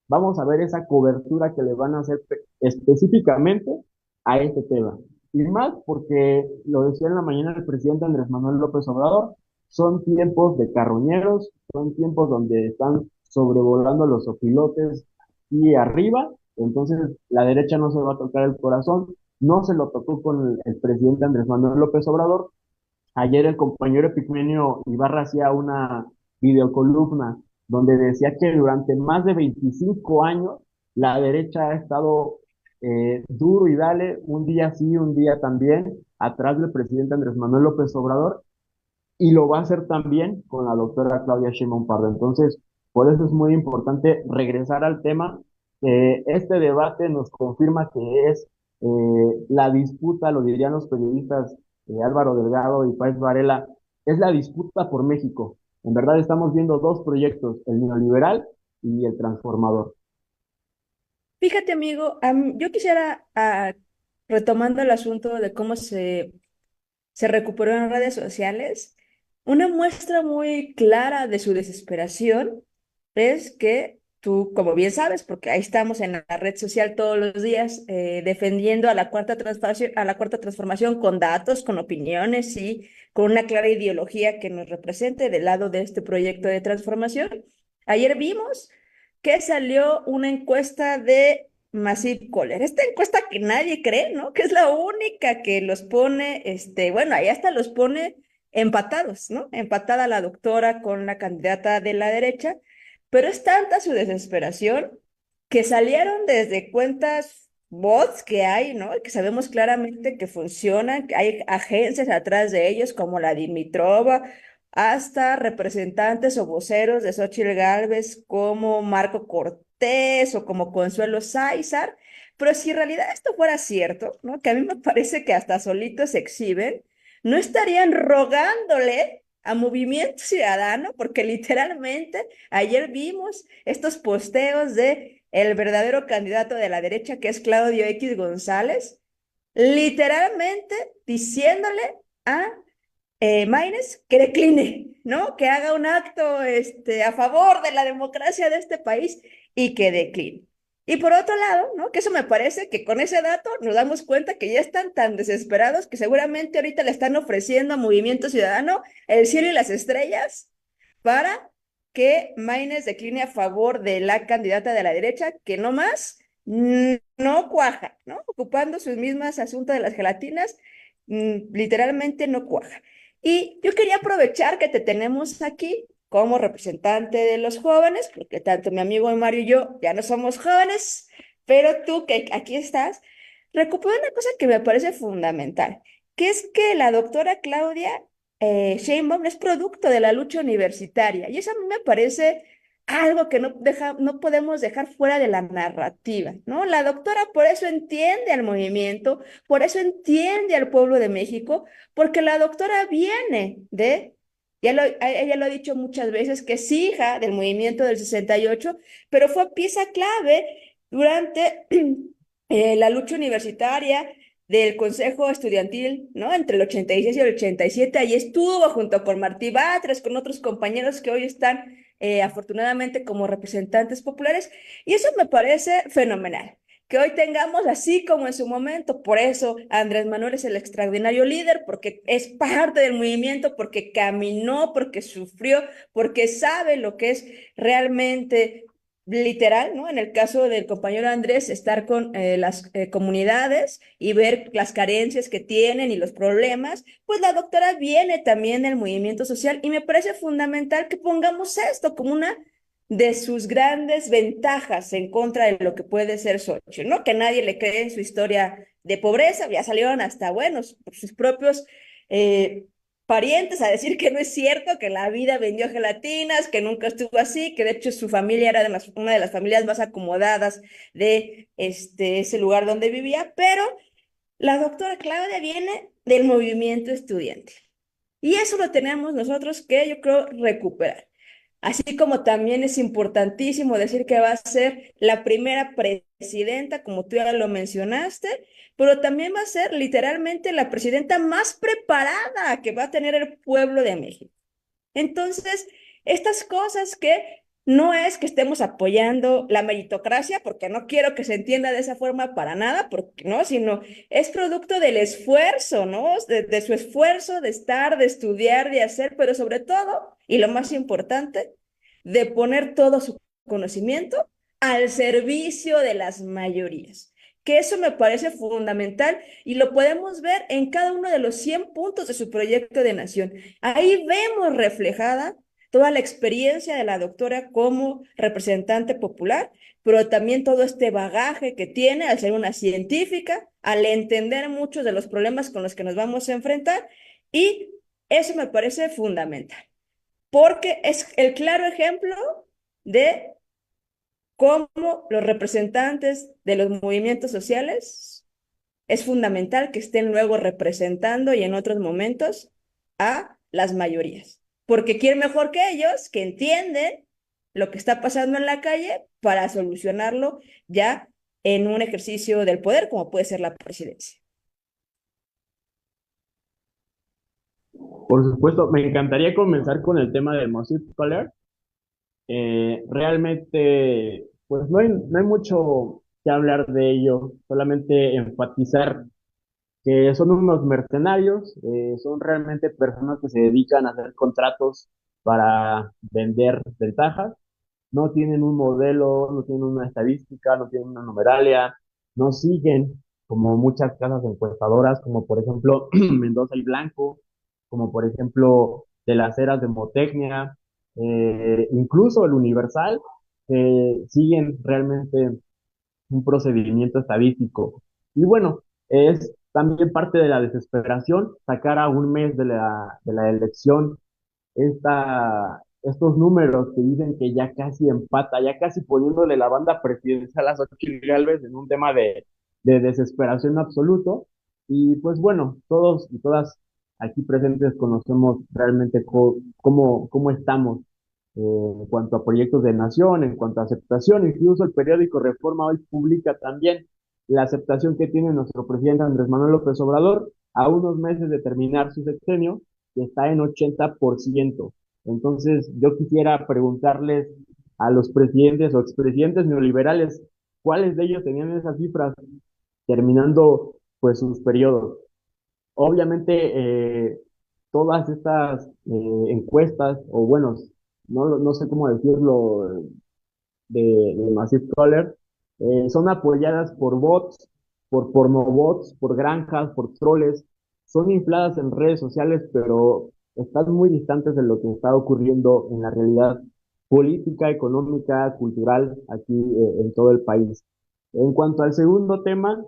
Vamos a ver esa cobertura que le van a hacer específicamente a este tema. Y más porque, lo decía en la mañana el presidente Andrés Manuel López Obrador, son tiempos de carroñeros, son tiempos donde están sobrevolando los opilotes y arriba, entonces la derecha no se va a tocar el corazón, no se lo tocó con el presidente Andrés Manuel López Obrador. Ayer el compañero Epigmenio Ibarra hacía una videocolumna donde decía que durante más de 25 años la derecha ha estado duro y dale, un día sí, un día también, atrás del presidente Andrés Manuel López Obrador, y lo va a hacer también con la doctora Claudia Sheinbaum Pardo. Entonces, por eso es muy importante regresar al tema. Este debate nos confirma que es la disputa, lo dirían los periodistas, Álvaro Delgado y Páez Varela, es la disputa por México. En verdad estamos viendo dos proyectos, el neoliberal y el transformador. Fíjate, amigo, yo quisiera, retomando el asunto de cómo se recuperó en redes sociales, una muestra muy clara de su desesperación es que tú, como bien sabes, porque ahí estamos en la red social todos los días defendiendo a la cuarta transformación con datos, con opiniones y con una clara ideología que nos represente del lado de este proyecto de transformación. Ayer vimos que salió una encuesta de Massive Caller. Esta encuesta que nadie cree, ¿no? Que es la única que los pone, bueno, ahí hasta los pone empatados, ¿no? Empatada la doctora con la candidata de la derecha, pero es tanta su desesperación que salieron desde cuentas bots que hay, ¿no? Que sabemos claramente que funcionan, que hay agencias atrás de ellos como la Dimitrova, hasta representantes o voceros de Xóchitl Gálvez como Marco Cortés o como Consuelo Sáizar. Pero si en realidad esto fuera cierto, ¿no? Que a mí me parece que hasta solitos se exhiben, no estarían rogándole a Movimiento Ciudadano, porque literalmente ayer vimos estos posteos de el verdadero candidato de la derecha, que es Claudio X González, literalmente diciéndole a Maines que decline, ¿no? Que haga un acto a favor de la democracia de este país y que decline. Y por otro lado, ¿no? Que eso me parece que con ese dato nos damos cuenta que ya están tan desesperados que seguramente ahorita le están ofreciendo a Movimiento Ciudadano el cielo y las estrellas para que Maines decline a favor de la candidata de la derecha, que no más no cuaja, ¿no? Ocupando sus mismas asuntos de las gelatinas, literalmente no cuaja. Y yo quería aprovechar que te tenemos aquí como representante de los jóvenes, porque tanto mi amigo Mario y yo ya no somos jóvenes, pero tú que aquí estás, recupera una cosa que me parece fundamental, que es que la doctora Claudia Sheinbaum es producto de la lucha universitaria, y eso a mí me parece algo que no podemos dejar fuera de la narrativa, ¿no? La doctora por eso entiende al movimiento, por eso entiende al pueblo de México, porque la doctora viene ella lo ha dicho muchas veces, que es hija del movimiento del 68, pero fue pieza clave durante la lucha universitaria del Consejo Estudiantil, ¿no? Entre el 86 y el 87, ahí estuvo junto con Martí Batres, con otros compañeros que hoy están afortunadamente como representantes populares, y eso me parece fenomenal que hoy tengamos así como en su momento. Por eso Andrés Manuel es el extraordinario líder, porque es parte del movimiento, porque caminó, porque sufrió, porque sabe lo que es realmente literal, ¿no? En el caso del compañero Andrés, estar con las comunidades y ver las carencias que tienen y los problemas, pues la doctora viene también del movimiento social y me parece fundamental que pongamos esto como una de sus grandes ventajas en contra de lo que puede ser Xochitl, ¿no? Que nadie le cree en su historia de pobreza, ya salieron hasta buenos, por sus propios eh, parientes a decir que no es cierto, que la vida vendió gelatinas, que nunca estuvo así, que de hecho su familia era una de las familias más acomodadas de ese lugar donde vivía, pero la doctora Claudia viene del movimiento estudiantil. Y eso lo tenemos nosotros que yo creo recuperar. Así como también es importantísimo decir que va a ser la primera presidenta, como tú ya lo mencionaste, pero también va a ser literalmente la presidenta más preparada que va a tener el pueblo de México. Entonces, estas cosas que no es que estemos apoyando la meritocracia, porque no quiero que se entienda de esa forma para nada, porque no, sino es producto del esfuerzo, ¿no? De su esfuerzo de estar, de estudiar, de hacer, pero sobre todo, y lo más importante, de poner todo su conocimiento al servicio de las mayorías. Que eso me parece fundamental y lo podemos ver en cada uno de los 100 puntos de su proyecto de nación. Ahí vemos reflejada toda la experiencia de la doctora como representante popular, pero también todo este bagaje que tiene al ser una científica, al entender muchos de los problemas con los que nos vamos a enfrentar, y eso me parece fundamental, porque es el claro ejemplo de cómo los representantes de los movimientos sociales es fundamental que estén luego representando y en otros momentos a las mayorías, porque quién mejor que ellos, que entienden lo que está pasando en la calle para solucionarlo ya en un ejercicio del poder, como puede ser la presidencia. Por supuesto, me encantaría comenzar con el tema del Mosaic Color. Realmente, pues no hay mucho que hablar de ello, solamente enfatizar que son unos mercenarios, son realmente personas que se dedican a hacer contratos para vender ventajas, no tienen un modelo, no tienen una estadística, no tienen una numeralia, no siguen como muchas casas encuestadoras, como por ejemplo Mendoza y Blanco, como por ejemplo de las eras de Motecnia, incluso el Universal, siguen realmente un procedimiento estadístico. Y bueno, es también parte de la desesperación sacar a un mes de la elección estos números que dicen que ya casi empata, ya casi poniéndole la banda presidencial a Xochitl Gálvez en un tema de desesperación absoluto. Y pues bueno, todos y todas aquí presentes conocemos realmente cómo estamos en cuanto a proyectos de nación, en cuanto a aceptación. Incluso el periódico Reforma hoy publica también la aceptación que tiene nuestro presidente Andrés Manuel López Obrador a unos meses de terminar su sexenio, que está en 80%. Entonces, yo quisiera preguntarles a los presidentes o expresidentes neoliberales, ¿cuáles de ellos tenían esas cifras terminando pues sus periodos? Obviamente, todas estas encuestas, o bueno, no sé cómo decirlo, de Massive Caller, son apoyadas por bots, por pornobots, por granjas, por troles, son infladas en redes sociales, pero están muy distantes de lo que está ocurriendo en la realidad política, económica, cultural aquí en todo el país. En cuanto al segundo tema,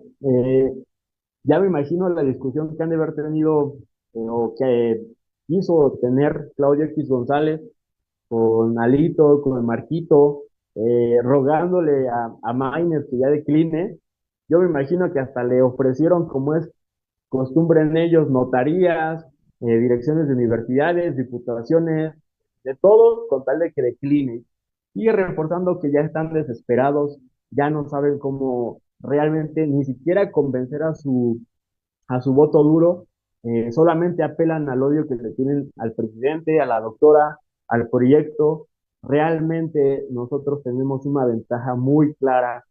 ya me imagino la discusión que han de haber tenido o que quiso tener Claudio X González con Alito, con Marquito, rogándole a Mainer que ya decline. Yo me imagino que hasta le ofrecieron, como es costumbre en ellos, notarías, direcciones de universidades, diputaciones, de todo, con tal de que decline. Sigue reforzando que ya están desesperados, ya no saben cómo realmente ni siquiera convencer a su voto duro, solamente apelan al odio que le tienen al presidente, a la doctora, al proyecto. Realmente nosotros tenemos una ventaja muy clara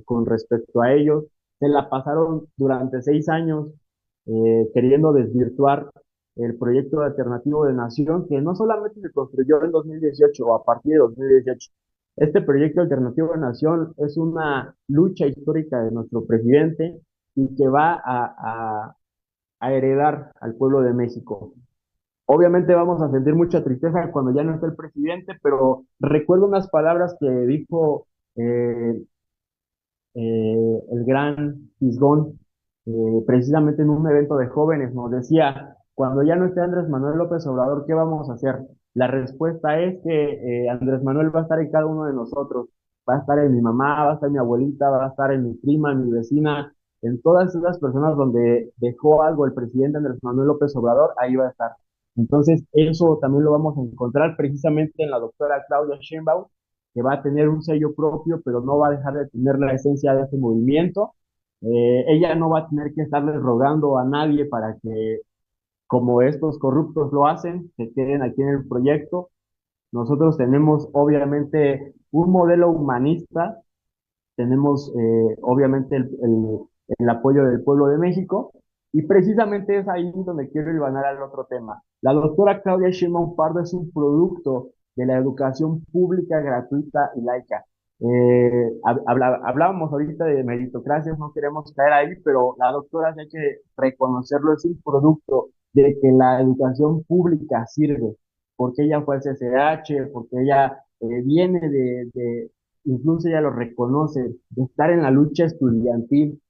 con respecto a ellos. Se la pasaron durante 6 años queriendo desvirtuar el proyecto alternativo de nación, que no solamente se construyó en 2018 o a partir de 2018. Este proyecto alternativo de nación es una lucha histórica de nuestro presidente y que va a heredar al pueblo de México. Obviamente vamos a sentir mucha tristeza cuando ya no esté el presidente, pero recuerdo unas palabras que dijo eh, el gran Fisgón, precisamente en un evento de jóvenes, nos decía, cuando ya no esté Andrés Manuel López Obrador, ¿qué vamos a hacer? La respuesta es que Andrés Manuel va a estar en cada uno de nosotros, va a estar en mi mamá, va a estar en mi abuelita, va a estar en mi prima, en mi vecina, en todas esas personas donde dejó algo el presidente Andrés Manuel López Obrador, ahí va a estar. Entonces, eso también lo vamos a encontrar precisamente en la doctora Claudia Sheinbaum, que va a tener un sello propio, pero no va a dejar de tener la esencia de ese movimiento. Ella no va a tener que estarle rogando a nadie para que, como estos corruptos lo hacen, se queden aquí en el proyecto. Nosotros tenemos obviamente un modelo humanista, tenemos obviamente el apoyo del pueblo de México, y precisamente es ahí donde quiero ibanar al otro tema. La doctora Claudia Sheinbaum Pardo es un producto de la educación pública, gratuita y laica. Hablábamos ahorita de meritocracia, no queremos caer ahí, pero la doctora, hay que reconocerlo, es un producto de que la educación pública sirve, porque ella fue al CCH, porque ella viene incluso ella lo reconoce, de estar en la lucha estudiantil,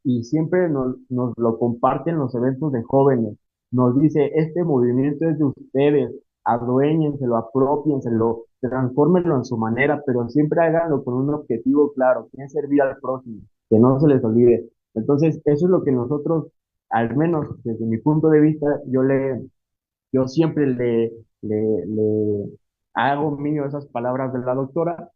y siempre nos lo comparten los eventos de jóvenes. Nos dice, este movimiento es de ustedes, aduéñenselo, apropienselo, transfórmenlo en su manera, pero siempre háganlo con un objetivo claro, que es servir al próximo, que no se les olvide. Entonces, eso es lo que nosotros, al menos desde mi punto de vista, yo siempre le hago mío esas palabras de la doctora.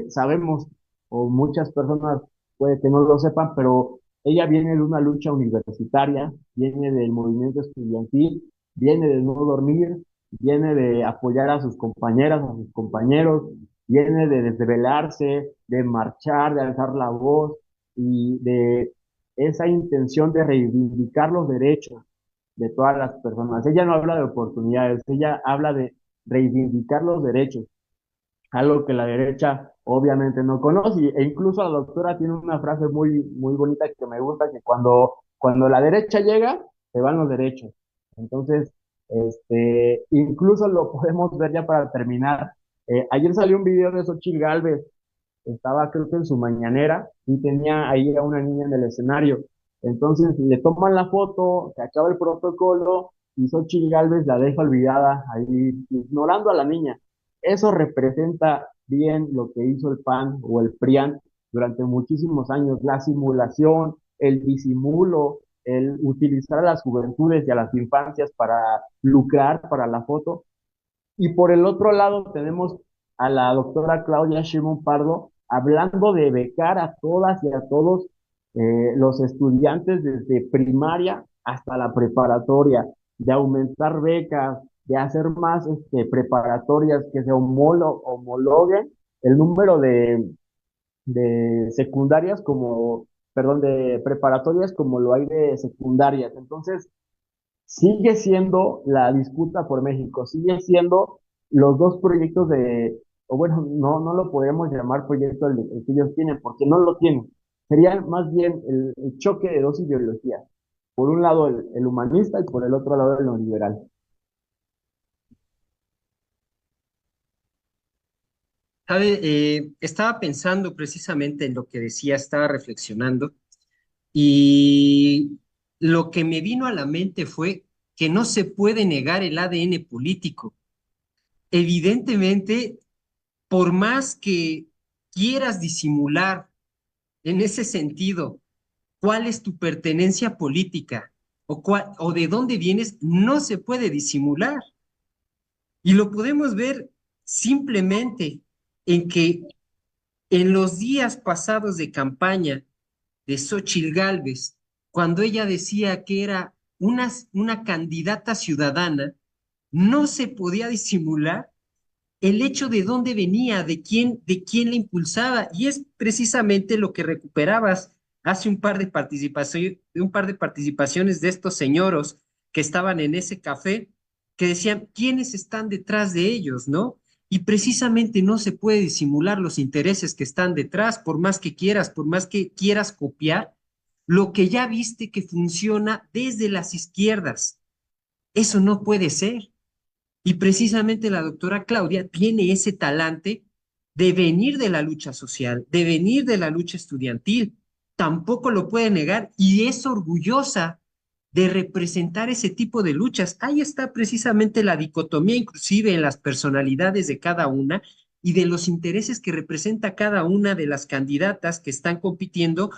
Sabemos, o muchas personas puede que no lo sepan, pero ella viene de una lucha universitaria, viene del movimiento estudiantil, viene de no dormir, viene de apoyar a sus compañeras, a sus compañeros, viene de desvelarse, de marchar, de alzar la voz y de esa intención de reivindicar los derechos de todas las personas. Ella no habla de oportunidades, ella habla de reivindicar los derechos, algo que la derecha obviamente no conoce. E incluso la doctora tiene una frase muy bonita que me gusta, que cuando la derecha llega, se van los derechos. Entonces, incluso lo podemos ver ya para terminar. Ayer salió un video de Xochitl Gálvez, estaba creo que en su mañanera y tenía ahí a una niña en el escenario. Entonces le toman la foto, se acaba el protocolo y Xochitl Gálvez la deja olvidada ahí, ignorando a la niña. Eso representa bien lo que hizo el PAN o el PRIAN durante muchísimos años, la simulación, el disimulo, el utilizar a las juventudes y a las infancias para lucrar para la foto. Y por el otro lado tenemos a la doctora Claudia Sheinbaum Pardo hablando de becar a todas y a todos los estudiantes desde primaria hasta la preparatoria, de aumentar becas, de hacer más preparatorias que se homologuen el número de secundarias como, perdón, de preparatorias como lo hay de secundarias. Entonces, sigue siendo la disputa por México, sigue siendo los dos proyectos o bueno, no lo podemos llamar proyecto el que ellos tienen, porque no lo tienen. Sería más bien el choque de dos ideologías. Por un lado el humanista y por el otro lado el neoliberal. ¿Sabe? Estaba pensando precisamente en lo que decía, estaba reflexionando y lo que me vino a la mente fue que no se puede negar el ADN político. Evidentemente, por más que quieras disimular en ese sentido cuál es tu pertenencia política o de dónde vienes, no se puede disimular. Y lo podemos ver simplemente en que en los días pasados de campaña de Xóchitl Gálvez, cuando ella decía que era una candidata ciudadana, no se podía disimular el hecho de dónde venía, de quién la impulsaba, y es precisamente lo que recuperabas hace un par de participaciones de estos señoros que estaban en ese café, que decían quiénes están detrás de ellos, ¿no? Y precisamente no se puede disimular los intereses que están detrás, por más que quieras copiar lo que ya viste que funciona desde las izquierdas. Eso no puede ser. Y precisamente la doctora Claudia tiene ese talante de venir de la lucha social, de venir de la lucha estudiantil. Tampoco lo puede negar y es orgullosa de representar ese tipo de luchas. Ahí está precisamente la dicotomía, inclusive en las personalidades de cada una y de los intereses que representa cada una de las candidatas que están compitiendo.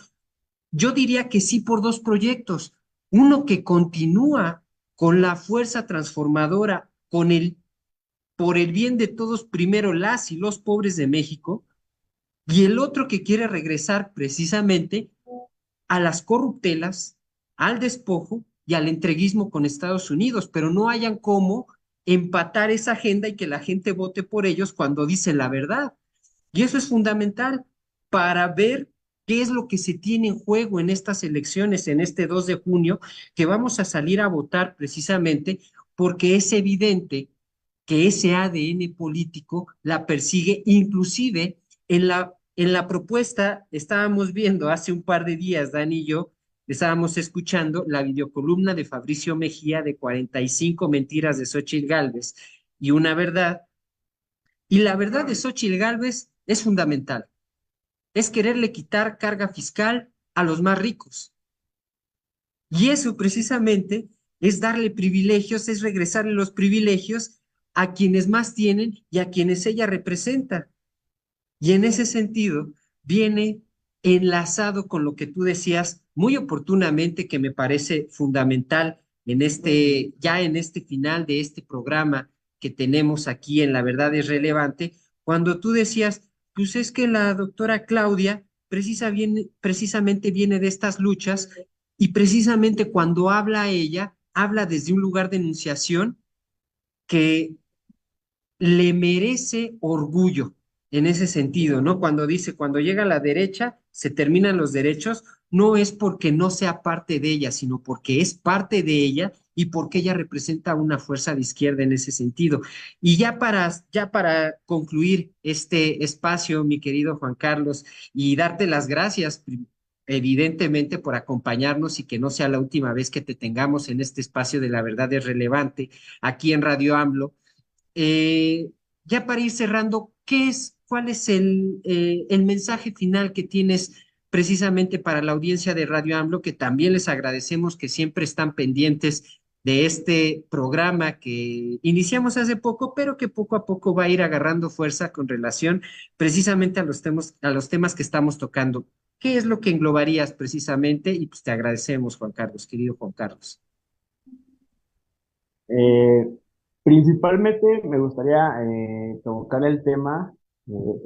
Yo diría que sí por dos proyectos. Uno que continúa con la fuerza transformadora, por el bien de todos, primero las y los pobres de México, y el otro que quiere regresar precisamente a las corruptelas, al despojo y al entreguismo con Estados Unidos, pero no hayan cómo empatar esa agenda y que la gente vote por ellos cuando dicen la verdad. Y eso es fundamental para ver qué es lo que se tiene en juego en estas elecciones, en este 2 de junio, que vamos a salir a votar precisamente porque es evidente que ese ADN político la persigue, inclusive en la propuesta, estábamos viendo hace un par de días, Dani y yo, estábamos escuchando la videocolumna de Fabricio Mejía de 45 mentiras de Xochitl Gálvez y una verdad, y la verdad de Xochitl Gálvez es fundamental, es quererle quitar carga fiscal a los más ricos. Y eso precisamente es darle privilegios, es regresarle los privilegios a quienes más tienen y a quienes ella representa. Y en ese sentido viene enlazado con lo que tú decías muy oportunamente, que me parece fundamental ya en este final de este programa que tenemos aquí en La Verdad es Relevante, cuando tú decías, pues es que la doctora Claudia precisamente viene de estas luchas y precisamente cuando habla ella, habla desde un lugar de enunciación que le merece orgullo en ese sentido, ¿no? Cuando dice, cuando llega a la derecha, se terminan los derechos, no es porque no sea parte de ella, sino porque es parte de ella y porque ella representa una fuerza de izquierda en ese sentido. Y ya para concluir este espacio, mi querido Juan Carlos, y darte las gracias, evidentemente, por acompañarnos y que no sea la última vez que te tengamos en este espacio de La Verdad es Relevante, aquí en Radio AMLO. eh, ya para ir cerrando, cuál es el mensaje final que tienes precisamente para la audiencia de Radio AMLO, que también les agradecemos que siempre están pendientes de este programa que iniciamos hace poco, pero que poco a poco va a ir agarrando fuerza con relación precisamente a los temas que estamos tocando? ¿Qué es lo que englobarías precisamente? Y pues te agradecemos, Juan Carlos, querido Juan Carlos. Eh, Principalmente me gustaría tocar el tema,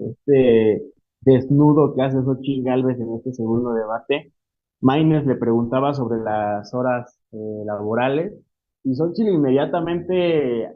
este desnudo que hace Xochitl Gálvez en este segundo debate. Maines le preguntaba sobre las horas laborales y Xochitl inmediatamente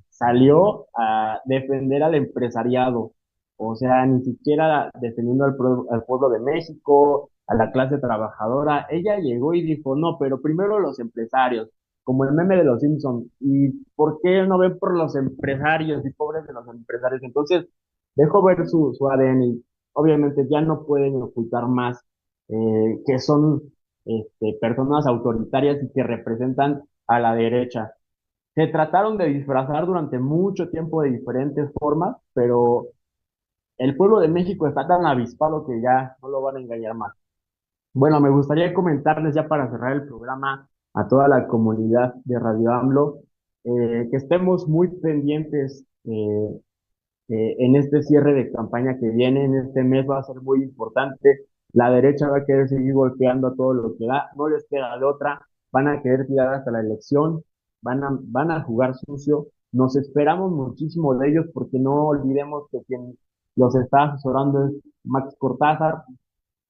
salió a defender al empresariado, o sea, ni siquiera defendiendo al pueblo de México, a la clase trabajadora. Ella llegó y dijo, no, pero primero los empresarios, como el meme de los Simpsons. ¿Y por qué no ven por los empresarios y pobres de los empresarios? Entonces, dejó ver su ADN y obviamente ya no pueden ocultar más que son personas autoritarias y que representan a la derecha. Se trataron de disfrazar durante mucho tiempo de diferentes formas, pero el pueblo de México está tan avispado que ya no lo van a engañar más. Bueno, me gustaría comentarles ya para cerrar el programa a toda la comunidad de Radio AMLO, que estemos muy pendientes en este cierre de campaña que viene, en este mes va a ser muy importante. La derecha va a querer seguir golpeando a todo lo que da, no les queda de otra, van a querer tirar hasta la elección, van a jugar sucio. Nos esperamos muchísimo de ellos porque no olvidemos que quien los está asesorando es Max Cortázar,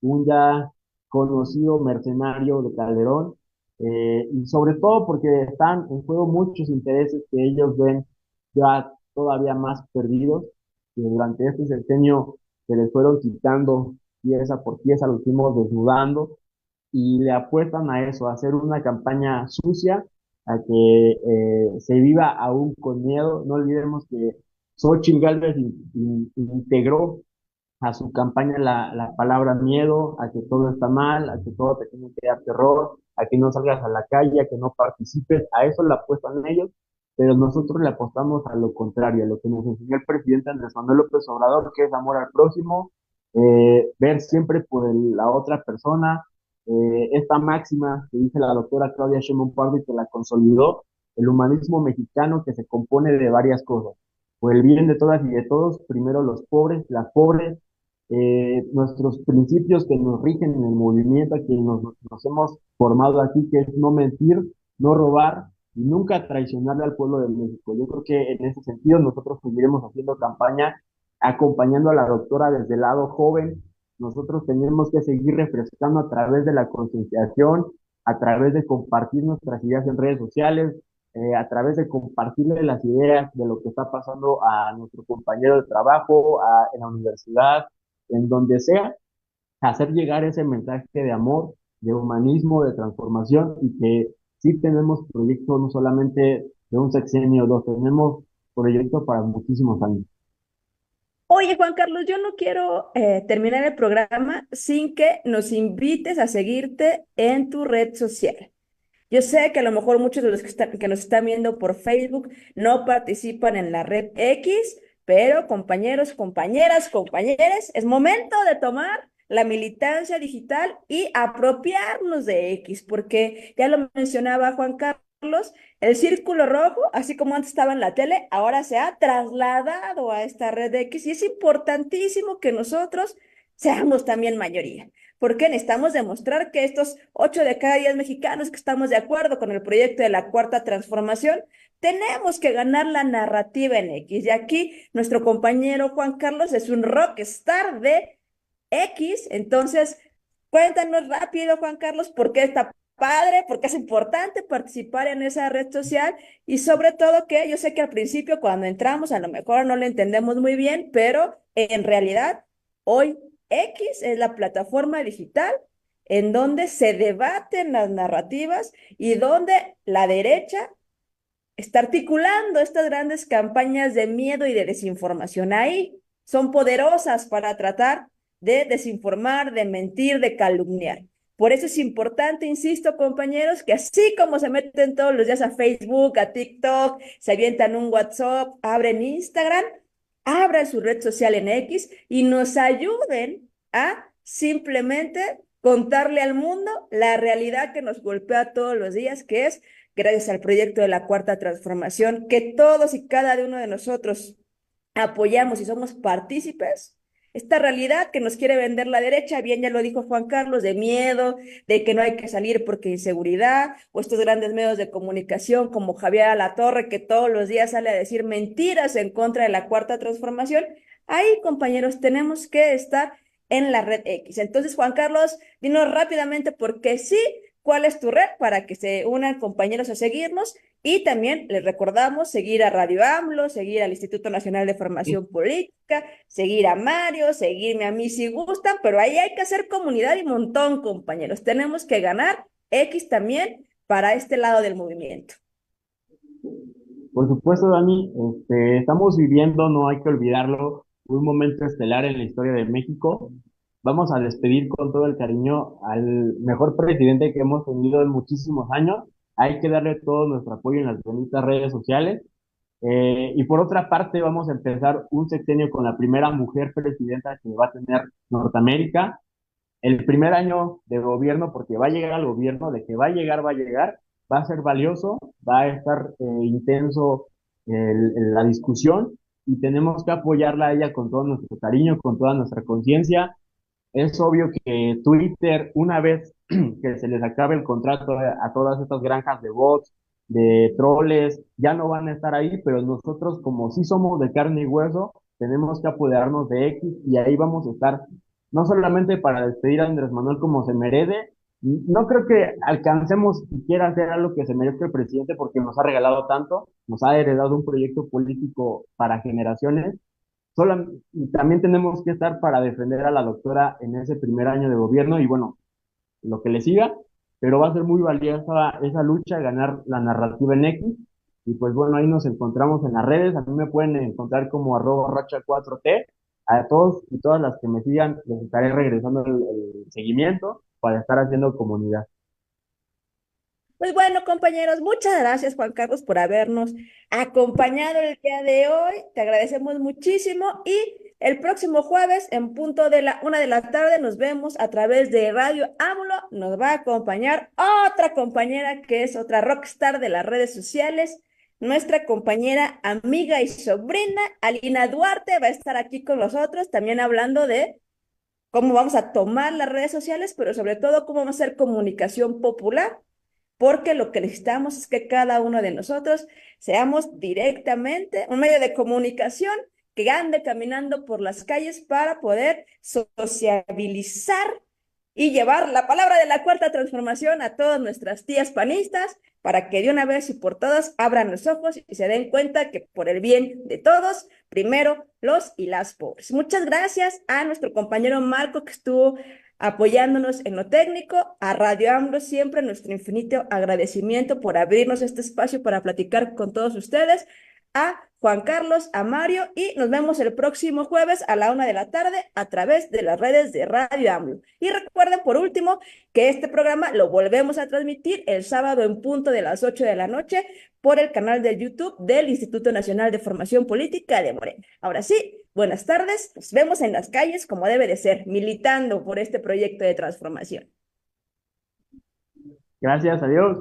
un ya conocido mercenario de Calderón, y sobre todo porque están en juego muchos intereses que ellos ven ya todavía más perdidos, que durante este sexenio se les fueron quitando pieza por pieza, los fuimos desnudando, y le apuestan a eso, a hacer una campaña sucia, a que se viva aún con miedo. No olvidemos que Xochitl Gálvez integró a su campaña la palabra miedo, a que todo está mal, a que todo te tiene que dar terror, a que no salgas a la calle, a que no participes, a eso le apuestan ellos, pero nosotros le apostamos a lo contrario, a lo que nos enseñó el presidente Andrés Manuel López Obrador, que es amor al próximo, ver siempre por la otra persona, esta máxima que dice la doctora Claudia Sheinbaum Pardo que la consolidó, el humanismo mexicano que se compone de varias cosas. Por el bien de todas y de todos, primero los pobres, las pobres, nuestros principios que nos rigen en el movimiento, que nos hemos formado aquí, que es no mentir, no robar y nunca traicionarle al pueblo de México. Yo creo que en ese sentido nosotros seguiremos haciendo campaña, acompañando a la doctora desde el lado joven. Nosotros tenemos que seguir refrescando a través de la concienciación, a través de compartir nuestras ideas en redes sociales, a través de compartirle las ideas de lo que está pasando a nuestro compañero de trabajo, en la universidad, en donde sea, hacer llegar ese mensaje de amor, de humanismo, de transformación y que sí tenemos proyectos no solamente de un sexenio o dos, tenemos proyectos para muchísimos años. Oye, Juan Carlos, yo no quiero terminar el programa sin que nos invites a seguirte en tu red social. Yo sé que a lo mejor muchos de los que nos están viendo por Facebook no participan en la red X, pero compañeros, compañeras, compañeres, es momento de tomar la militancia digital y apropiarnos de X, porque ya lo mencionaba Juan Carlos, el círculo rojo, así como antes estaba en la tele, ahora se ha trasladado a esta red X y es importantísimo que nosotros seamos también mayoría. Porque necesitamos demostrar que estos 8 de cada 10 mexicanos que estamos de acuerdo con el proyecto de la Cuarta Transformación, tenemos que ganar la narrativa en X. Y aquí nuestro compañero Juan Carlos es un rockstar de X. Entonces, cuéntanos rápido, Juan Carlos, por qué está padre, por qué es importante participar en esa red social y sobre todo que yo sé que al principio cuando entramos a lo mejor no lo entendemos muy bien, pero en realidad hoy X es la plataforma digital en donde se debaten las narrativas y donde la derecha está articulando estas grandes campañas de miedo y de desinformación. Ahí son poderosas para tratar de desinformar, de mentir, de calumniar. Por eso es importante, insisto, compañeros, que así como se meten todos los días a Facebook, a TikTok, se avientan un WhatsApp, abren Instagram, abran su red social en X y nos ayuden a simplemente contarle al mundo la realidad que nos golpea todos los días, que es gracias al proyecto de la Cuarta Transformación, que todos y cada uno de nosotros apoyamos y somos partícipes. Esta realidad que nos quiere vender la derecha, bien ya lo dijo Juan Carlos, de miedo, de que no hay que salir porque inseguridad, o estos grandes medios de comunicación como Javier Alatorre, que todos los días sale a decir mentiras en contra de la Cuarta Transformación. Ahí, compañeros, tenemos que estar en la red X. Entonces, Juan Carlos, dinos rápidamente porque sí, cuál es tu red para que se unan compañeros a seguirnos y también les recordamos seguir a Radio AMLO, seguir al Instituto Nacional de Formación Política, seguir a Mario, seguirme a mí si gustan, pero ahí hay que hacer comunidad y montón, compañeros. Tenemos que ganar X también para este lado del movimiento. Por supuesto, Dani, estamos viviendo, no hay que olvidarlo, un momento estelar en la historia de México. Vamos a despedir con todo el cariño al mejor presidente que hemos tenido en muchísimos años. Hay que darle todo nuestro apoyo en las bonitas redes sociales. Y por otra parte, vamos a empezar un sexenio con la primera mujer presidenta que va a tener Norteamérica. El primer año de gobierno, porque va a llegar al gobierno, de que va a llegar, va a ser valioso, va a estar intenso la discusión y tenemos que apoyarla a ella con todo nuestro cariño, con toda nuestra conciencia. Es obvio que Twitter, una vez que se les acabe el contrato a todas estas granjas de bots, de troles, ya no van a estar ahí, pero nosotros como sí somos de carne y hueso, tenemos que apoderarnos de X y ahí vamos a estar, no solamente para despedir a Andrés Manuel como se merece, no creo que alcancemos siquiera hacer algo que se merezca el presidente porque nos ha regalado tanto, nos ha heredado un proyecto político para generaciones. Y también tenemos que estar para defender a la doctora en ese primer año de gobierno y bueno, lo que le siga, pero va a ser muy valiosa esa lucha, ganar la narrativa en X. Y pues bueno, ahí nos encontramos en las redes. A mí me pueden encontrar como @racha4t. A todos y todas las que me sigan, les estaré regresando el seguimiento para estar haciendo comunidad. Pues bueno, compañeros, muchas gracias, Juan Carlos, por habernos acompañado el día de hoy. Te agradecemos muchísimo y el próximo jueves, en punto de la 1 de la tarde, nos vemos a través de Radio AMLO. Nos va a acompañar otra compañera que es otra rockstar de las redes sociales. Nuestra compañera, amiga y sobrina, Alina Duarte, va a estar aquí con nosotros, también hablando de cómo vamos a tomar las redes sociales, pero sobre todo cómo vamos a hacer comunicación popular porque lo que necesitamos es que cada uno de nosotros seamos directamente un medio de comunicación que ande caminando por las calles para poder sociabilizar y llevar la palabra de la Cuarta Transformación a todas nuestras tías panistas para que de una vez y por todas abran los ojos y se den cuenta que por el bien de todos, primero los y las pobres. Muchas gracias a nuestro compañero Marco que estuvo apoyándonos en lo técnico, a Radio AMLO siempre nuestro infinito agradecimiento por abrirnos este espacio para platicar con todos ustedes, a Juan Carlos, a Mario y nos vemos el próximo jueves a la 1 de la tarde a través de las redes de Radio AMLO. Y recuerden por último que este programa lo volvemos a transmitir el sábado en punto de las 8 de la noche por el canal de YouTube del Instituto Nacional de Formación Política de Morena. Ahora sí, buenas tardes, nos vemos en las calles como debe de ser, militando por este proyecto de transformación. Gracias, adiós.